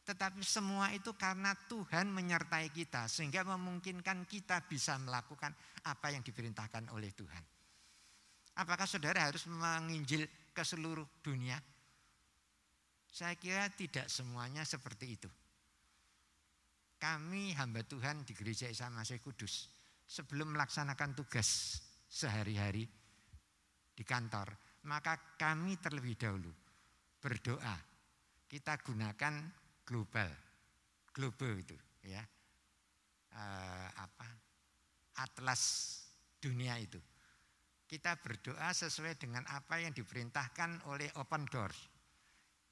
Tetapi semua itu karena Tuhan menyertai kita sehingga memungkinkan kita bisa melakukan apa yang diperintahkan oleh Tuhan. Apakah saudara harus menginjil ke seluruh dunia? Saya kira tidak semuanya seperti itu. Kami hamba Tuhan di Gereja Isa Masih Kudus sebelum melaksanakan tugas sehari-hari di kantor, maka kami terlebih dahulu berdoa. Kita gunakan global itu ya. Atlas dunia itu. Kita berdoa sesuai dengan apa yang diperintahkan oleh Open Doors.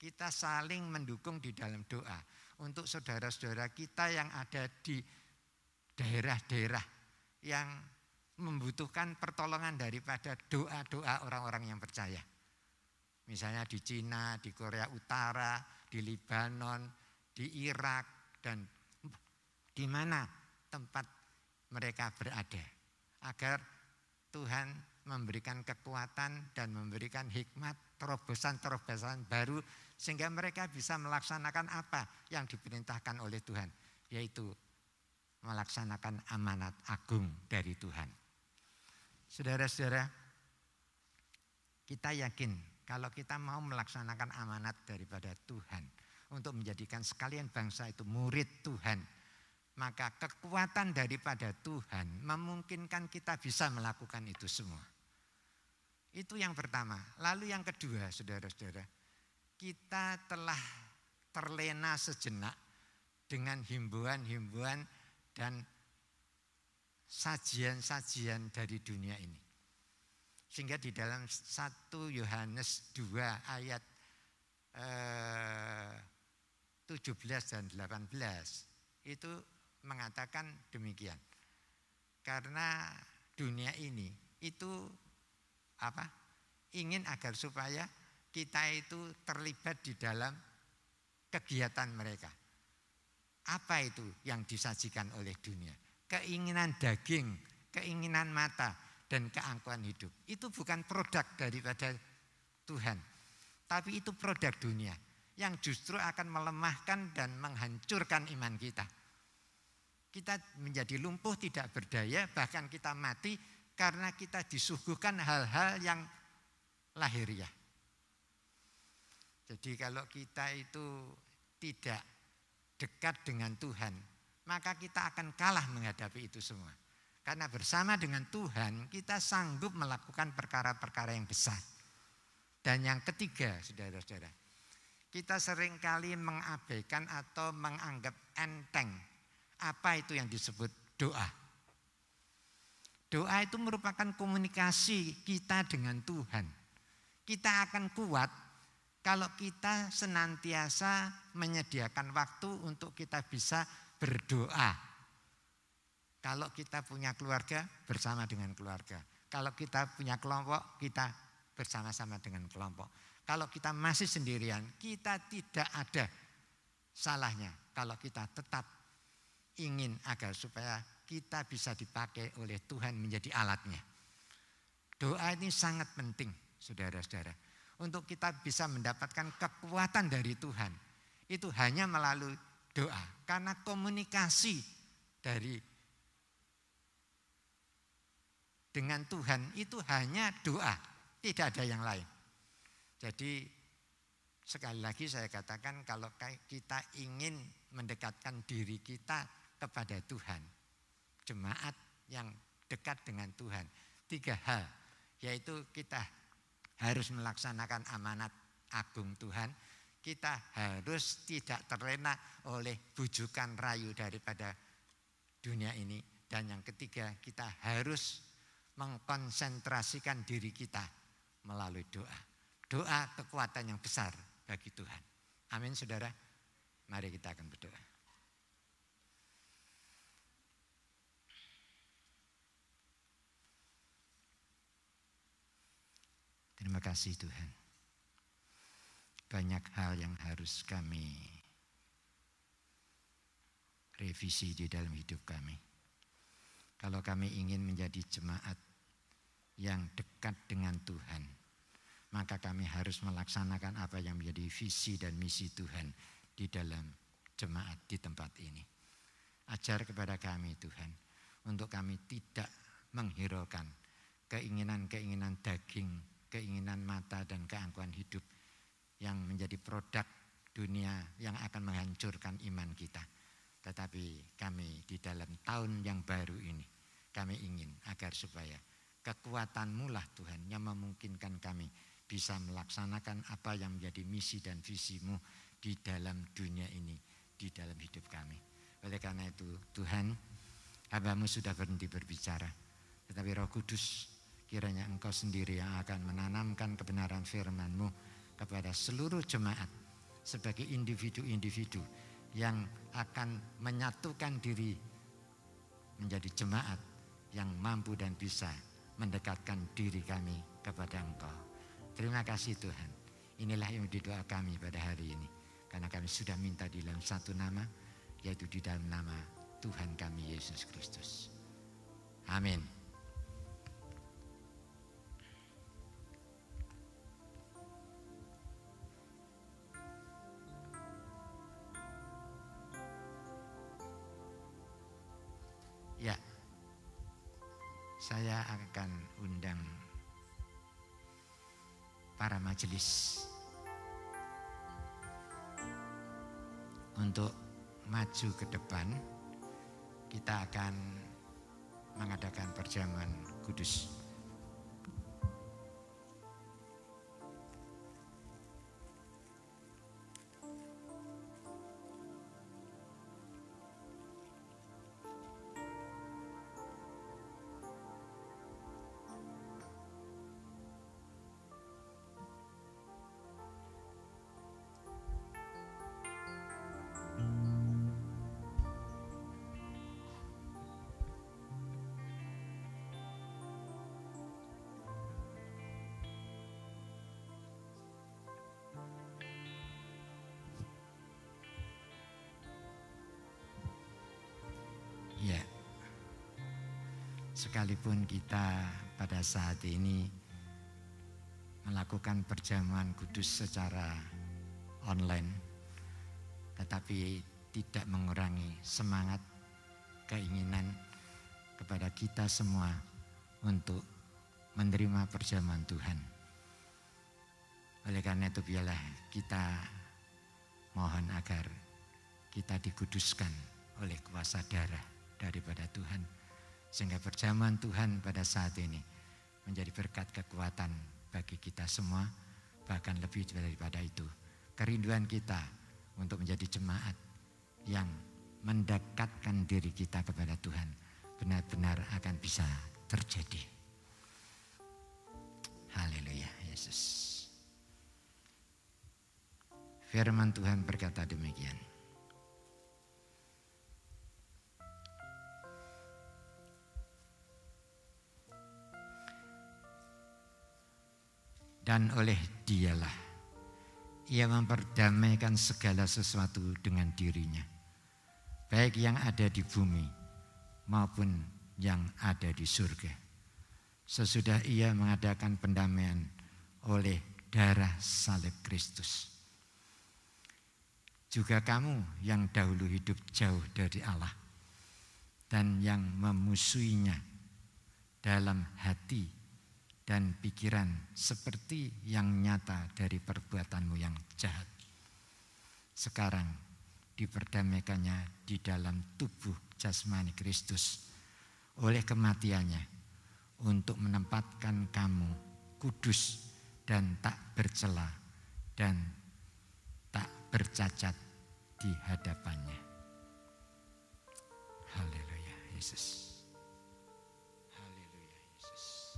Kita saling mendukung di dalam doa untuk saudara-saudara kita yang ada di daerah-daerah yang membutuhkan pertolongan daripada doa-doa orang-orang yang percaya. Misalnya di Cina, di Korea Utara, di Libanon, di Irak, dan di mana tempat mereka berada. Agar Tuhan memberikan kekuatan dan memberikan hikmat, terobosan-terobosan baru sehingga mereka bisa melaksanakan apa yang diperintahkan oleh Tuhan, yaitu melaksanakan amanat agung dari Tuhan. Saudara-saudara, kita yakin kalau kita mau melaksanakan amanat daripada Tuhan untuk menjadikan sekalian bangsa itu murid Tuhan, maka kekuatan daripada Tuhan memungkinkan kita bisa melakukan itu semua. Itu yang pertama. Lalu yang kedua, saudara-saudara, kita telah terlena sejenak dengan himbauan-himbauan dan sajian-sajian dari dunia ini. Sehingga di dalam 1 Yohanes 2 ayat 17 dan 18 itu mengatakan demikian. Karena dunia ini itu ingin agar supaya kita itu terlibat di dalam kegiatan mereka. Apa itu yang disajikan oleh dunia? Keinginan daging, keinginan mata, dan keangkuhan hidup. Itu bukan produk daripada Tuhan, tapi itu produk dunia yang justru akan melemahkan dan menghancurkan iman kita. Kita menjadi lumpuh, tidak berdaya, bahkan kita mati karena kita disuguhkan hal-hal yang lahiriah. Jadi kalau kita itu tidak dekat dengan Tuhan, maka kita akan kalah menghadapi itu semua. Karena bersama dengan Tuhan kita sanggup melakukan perkara-perkara yang besar. Dan yang ketiga, saudara-saudara, kita seringkali mengabaikan atau menganggap enteng apa itu yang disebut doa. Doa itu merupakan komunikasi kita dengan Tuhan. Kita akan kuat kalau kita senantiasa menyediakan waktu untuk kita bisa berdoa Kalau kita punya keluarga, bersama dengan keluarga. Kalau kita punya kelompok, kita bersama-sama dengan kelompok. Kalau kita masih sendirian, kita tidak ada salahnya kalau kita tetap ingin agar supaya kita bisa dipakai oleh Tuhan menjadi alatnya. Doa ini sangat penting, saudara-saudara. Untuk kita bisa mendapatkan kekuatan dari Tuhan, itu hanya melalui doa. Karena komunikasi dengan Tuhan itu hanya doa, tidak ada yang lain. Jadi sekali lagi saya katakan, kalau kita ingin mendekatkan diri kita kepada Tuhan, jemaat yang dekat dengan Tuhan, 3 hal, yaitu kita harus melaksanakan amanat agung Tuhan, kita harus tidak terlena oleh bujukan rayu daripada dunia ini, dan yang ketiga, kita harus mengkonsentrasikan diri kita melalui doa. Doa kekuatan yang besar bagi Tuhan. Amin, saudara. Mari kita akan berdoa. Terima kasih Tuhan. Banyak hal yang harus kami revisi di dalam hidup kami. Kalau kami ingin menjadi jemaat yang dekat dengan Tuhan, maka kami harus melaksanakan apa yang menjadi visi dan misi Tuhan di dalam jemaat di tempat ini. Ajar kepada kami Tuhan, untuk kami tidak menghiraukan keinginan-keinginan daging, keinginan mata dan keangkuhan hidup yang menjadi produk dunia yang akan menghancurkan iman kita. Tetapi kami di dalam tahun yang baru ini, kami ingin agar supaya kekuatan-Mu lah Tuhan yang memungkinkan kami bisa melaksanakan apa yang menjadi misi dan visi-Mu di dalam dunia ini, di dalam hidup kami. Oleh karena itu Tuhan, hamba-Mu sudah berhenti berbicara, tetapi Roh Kudus, kiranya Engkau sendiri yang akan menanamkan kebenaran firman-Mu kepada seluruh jemaat sebagai individu-individu yang akan menyatukan diri menjadi jemaat yang mampu dan bisa mendekatkan diri kami kepada Engkau. Terima kasih Tuhan. Inilah yang didoa kami pada hari ini. Karena kami sudah minta di dalam satu nama, yaitu di dalam nama Tuhan kami Yesus Kristus. Amin. Ya, saya akan undang para majelis untuk maju ke depan. Kita akan mengadakan perjamuan kudus. Ya, sekalipun kita pada saat ini melakukan perjamuan kudus secara online, tetapi tidak mengurangi semangat, keinginan kepada kita semua untuk menerima perjamuan Tuhan. Oleh karena itu biarlah kita mohon agar kita dikuduskan oleh kuasa darah daripada Tuhan, sehingga perjamuan Tuhan pada saat ini menjadi berkat kekuatan bagi kita semua. Bahkan lebih daripada itu, kerinduan kita untuk menjadi jemaat yang mendekatkan diri kita kepada Tuhan benar-benar akan bisa terjadi. Haleluya, Yesus. Firman Tuhan berkata demikian. Dan oleh Dialah Ia memperdamaikan segala sesuatu dengan dirinya, baik yang ada di bumi maupun yang ada di surga. Sesudah Ia mengadakan pendamaian oleh darah salib Kristus. Juga kamu yang dahulu hidup jauh dari Allah dan yang memusuhinya dalam hati dan pikiran seperti yang nyata dari perbuatanmu yang jahat. Sekarang diperdamaikannya di dalam tubuh jasmani Kristus oleh kematiannya untuk menempatkan kamu kudus dan tak bercela dan tak bercacat di hadapannya. Haleluya Yesus. Haleluya Yesus.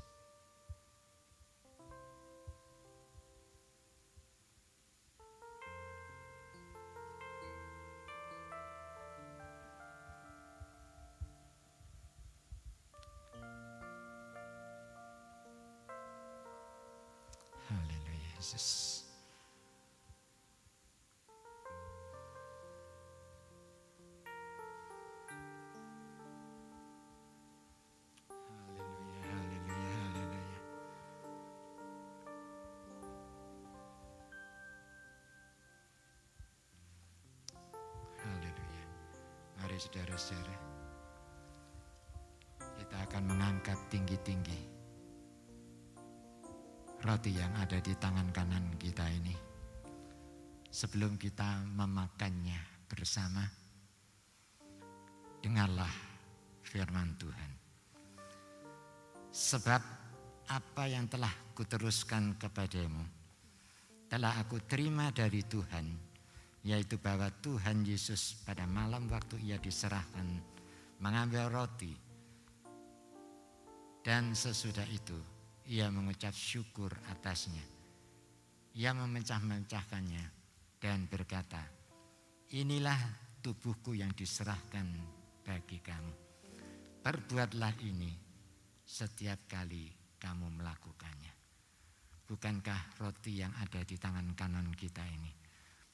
Haleluya Yesus. Haleluya, haleluya, haleluya. Haleluya. Mari saudara-saudara, kita akan mengangkat tinggi-tinggi roti yang ada di tangan kanan kita ini. Sebelum kita memakannya bersama, dengarlah firman Tuhan. Sebab apa yang telah kuteruskan kepadamu telah aku terima dari Tuhan, yaitu bahwa Tuhan Yesus pada malam waktu Ia diserahkan mengambil roti, dan sesudah itu Ia mengucap syukur atasnya. Ia memecah-mecahkannya dan berkata, inilah tubuhku yang diserahkan bagi kamu. Perbuatlah ini setiap kali kamu melakukannya. Bukankah roti yang ada di tangan kanan kita ini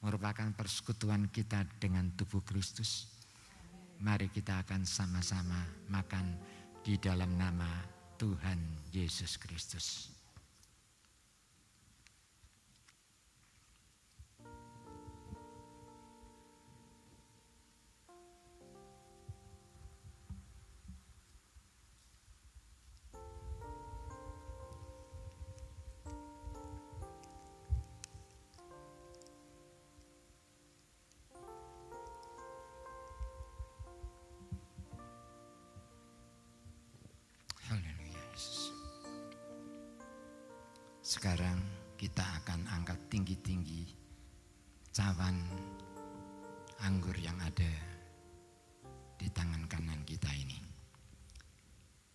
merupakan persekutuan kita dengan tubuh Kristus? Mari kita akan sama-sama makan di dalam nama Tuhan Yesus Kristus. Sekarang kita akan angkat tinggi-tinggi cawan anggur yang ada di tangan kanan kita ini.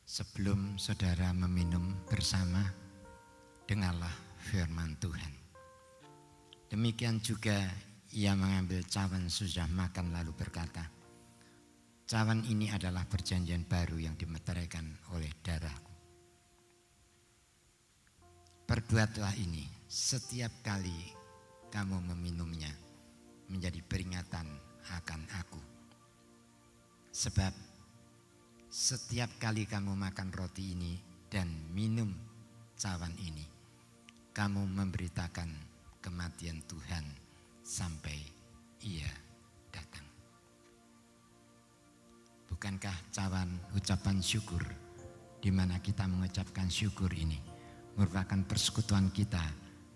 Sebelum saudara meminum bersama, dengarlah firman Tuhan. Demikian juga Ia mengambil cawan sudah makan lalu berkata, cawan ini adalah perjanjian baru yang dimeteraikan oleh darahku. Perbuatlah ini setiap kali kamu meminumnya menjadi peringatan akan aku. Sebab setiap kali kamu makan roti ini dan minum cawan ini, kamu memberitakan kematian Tuhan sampai Ia datang. Bukankah cawan ucapan syukur, di mana kita mengucapkan syukur ini merupakan persekutuan kita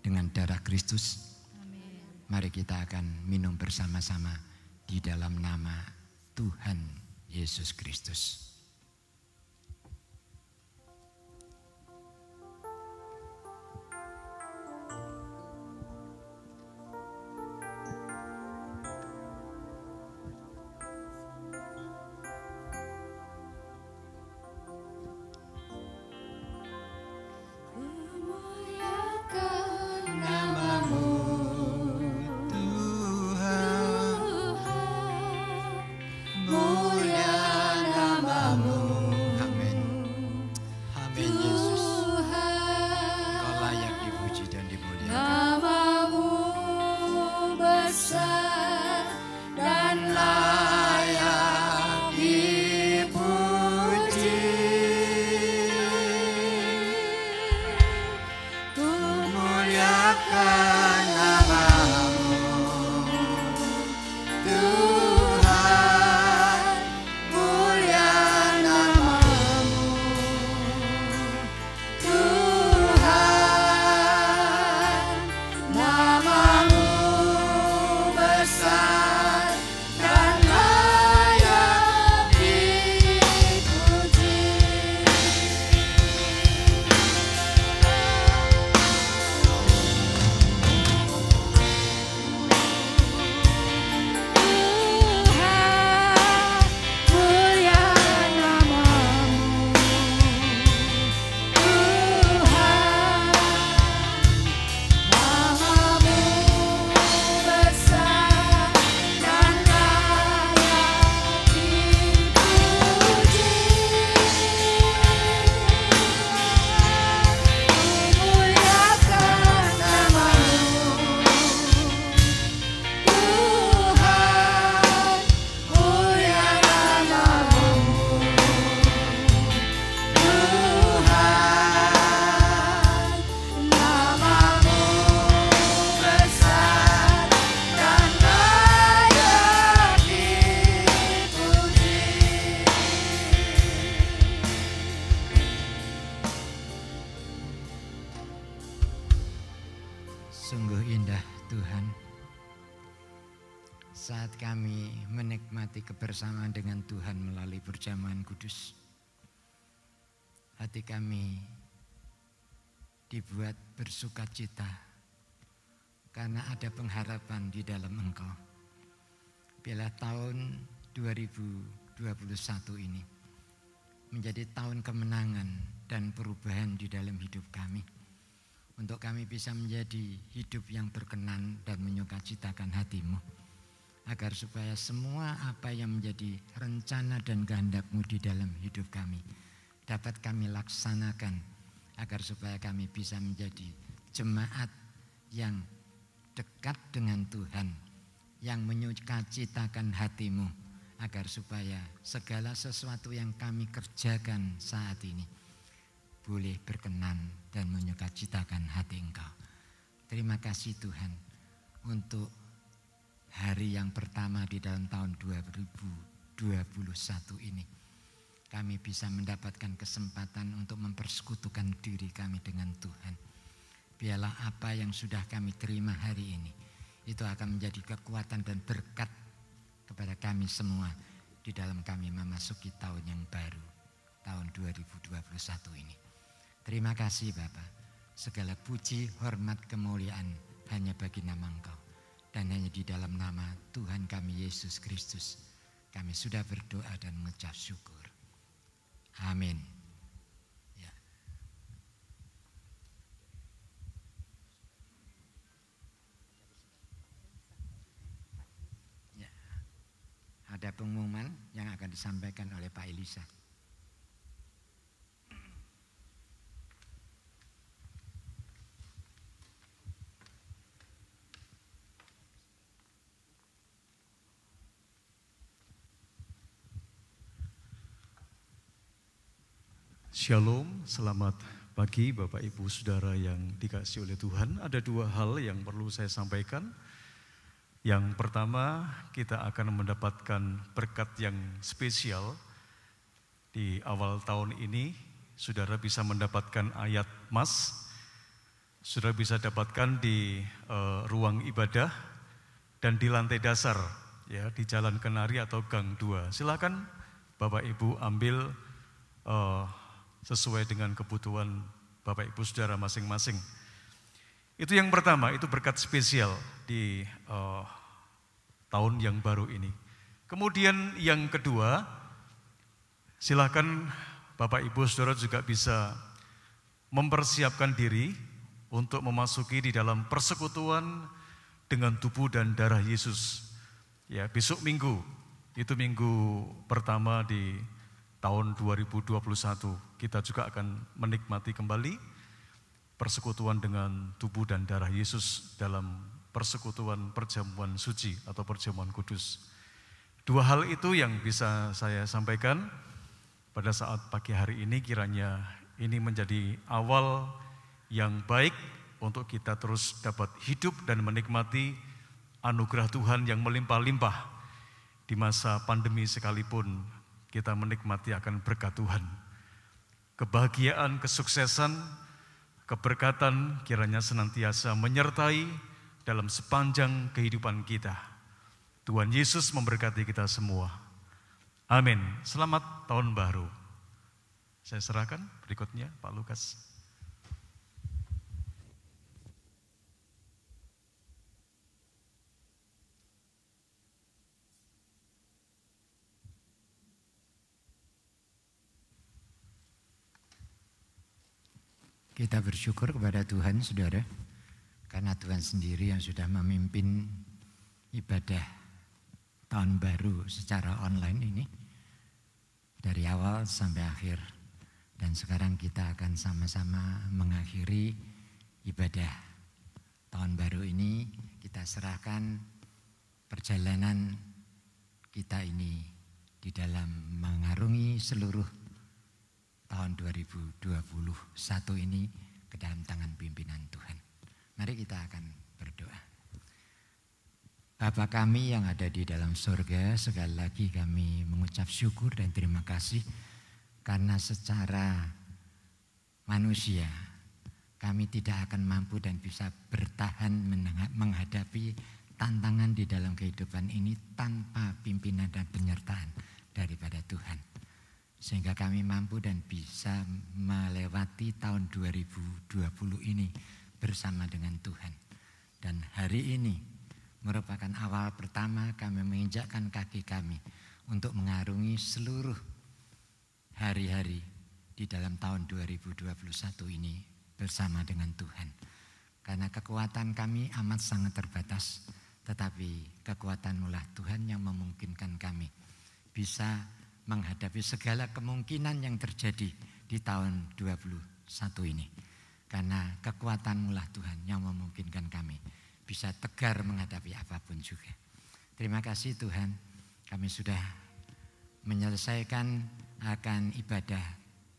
dengan darah Kristus? Amin. Mari kita akan minum bersama-sama di dalam nama Tuhan Yesus Kristus. Mulia nama muliakan namamu, Tuhan, muliakan namamu, Tuhan, namamu besar dan layak dipuji. Sungguh indah Tuhan, saat kami menikmati kebersamaan dengan Tuhan melalui perjamuan kudus. Hati kami dibuat bersuka cita karena ada pengharapan di dalam Engkau. Bila tahun 2021 ini menjadi tahun kemenangan dan perubahan di dalam hidup kami, untuk kami bisa menjadi hidup yang berkenan dan menyukacitakan hati-Mu, agar supaya semua apa yang menjadi rencana dan kehendak-Mu di dalam hidup kami dapat kami laksanakan, agar supaya kami bisa menjadi jemaat yang dekat dengan Tuhan, yang menyukacitakan hati-Mu, agar supaya segala sesuatu yang kami kerjakan saat ini boleh berkenan dan menyukacitakan hati Engkau. Terima kasih Tuhan untuk hari yang pertama di dalam tahun 2021 ini. Kami bisa mendapatkan kesempatan untuk mempersekutukan diri kami dengan Tuhan. Biarlah apa yang sudah kami terima hari ini, itu akan menjadi kekuatan dan berkat kepada kami semua di dalam kami memasuki tahun yang baru, tahun 2021 ini. Terima kasih Bapa. Segala puji, hormat, kemuliaan hanya bagi nama Engkau. Dan hanya di dalam nama Tuhan kami Yesus Kristus kami sudah berdoa dan mengucap syukur. Amin. Ya. Ya. Ada pengumuman yang akan disampaikan oleh Pak Elisa. Shalom, selamat pagi Bapak Ibu Saudara yang dikasihi oleh Tuhan. Ada dua hal yang perlu saya sampaikan. Yang pertama, kita akan mendapatkan berkat yang spesial di awal tahun ini. Saudara bisa mendapatkan ayat mas, saudara bisa dapatkan di ruang ibadah dan di lantai dasar, ya, di Jalan Kenari atau Gang 2. Silakan Bapak Ibu ambil sesuai dengan kebutuhan Bapak Ibu Saudara masing-masing. Itu yang pertama, itu berkat spesial di tahun yang baru ini. Kemudian yang kedua, silakan Bapak Ibu Saudara juga bisa mempersiapkan diri untuk memasuki di dalam persekutuan dengan tubuh dan darah Yesus. Ya, besok Minggu, itu minggu pertama di tahun 2021, kita juga akan menikmati kembali persekutuan dengan tubuh dan darah Yesus dalam persekutuan perjamuan suci atau perjamuan kudus. Dua hal itu yang bisa saya sampaikan pada saat pagi hari ini, kiranya ini menjadi awal yang baik untuk kita terus dapat hidup dan menikmati anugerah Tuhan yang melimpah-limpah. Di masa pandemi sekalipun kita menikmati akan berkat Tuhan. Kebahagiaan, kesuksesan, keberkatan kiranya senantiasa menyertai dalam sepanjang kehidupan kita. Tuhan Yesus memberkati kita semua. Amin. Selamat tahun baru. Saya serahkan berikutnya Pak Lukas. Kita bersyukur kepada Tuhan, saudara, karena Tuhan sendiri yang sudah memimpin ibadah tahun baru secara online ini dari awal sampai akhir. Dan sekarang kita akan sama-sama mengakhiri ibadah tahun baru ini. Kita serahkan perjalanan kita ini di dalam mengarungi seluruh tahun 2021 ini ke dalam tangan pimpinan Tuhan. Mari kita akan berdoa. Bapa kami yang ada di dalam surga, sekali lagi kami mengucap syukur dan terima kasih karena secara manusia kami tidak akan mampu dan bisa bertahan menghadapi tantangan di dalam kehidupan ini tanpa pimpinan dan penyertaan daripada Tuhan. Sehingga kami mampu dan bisa melewati tahun 2020 ini bersama dengan Tuhan. Dan hari ini merupakan awal pertama kami menginjakkan kaki kami untuk mengarungi seluruh hari-hari di dalam tahun 2021 ini bersama dengan Tuhan. Karena kekuatan kami amat sangat terbatas, tetapi kekuatan-Mu lah Tuhan yang memungkinkan kami bisa menghadapi segala kemungkinan yang terjadi di tahun 2021 ini. Karena kekuatan-Mu lah Tuhan yang memungkinkan kami bisa tegar menghadapi apapun juga. Terima kasih Tuhan, kami sudah menyelesaikan akan ibadah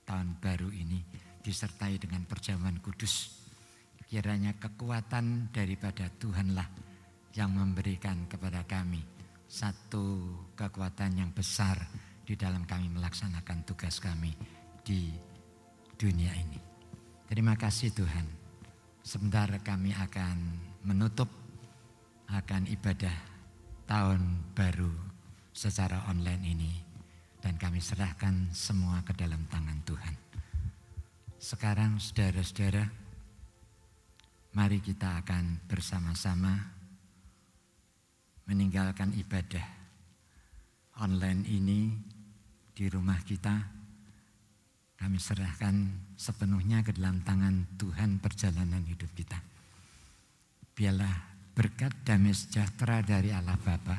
tahun baru ini disertai dengan perjamuan kudus. Kiranya kekuatan daripada Tuhanlah yang memberikan kepada kami satu kekuatan yang besar di dalam kami melaksanakan tugas kami di dunia ini. Terima kasih Tuhan. Sebentar kami akan menutup akan ibadah tahun baru secara online ini dan kami serahkan semua ke dalam tangan Tuhan. Sekarang saudara-saudara, mari kita akan bersama-sama meninggalkan ibadah online ini di rumah kita. Kami serahkan sepenuhnya ke dalam tangan Tuhan perjalanan hidup kita. Biarlah berkat damai sejahtera dari Allah Bapa,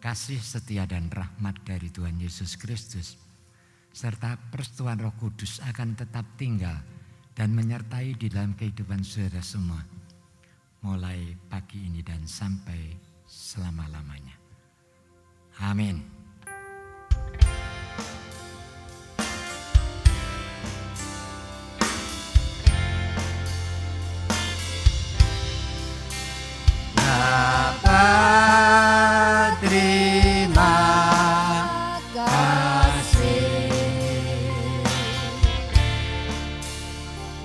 kasih setia dan rahmat dari Tuhan Yesus Kristus, serta persetujuan Roh Kudus akan tetap tinggal dan menyertai di dalam kehidupan saudara semua, mulai pagi ini dan sampai selama-lamanya. Amin. Bapa, terima kasih.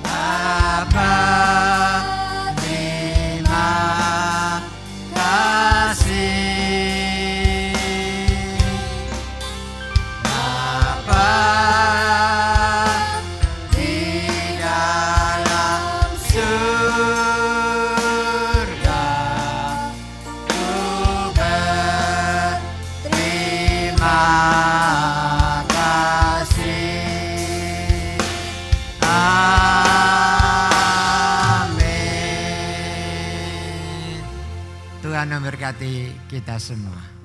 Bapa, terima kasih. Bapa di dalam surga, terima kasih. Amin. Tuhan memberkati kita semua.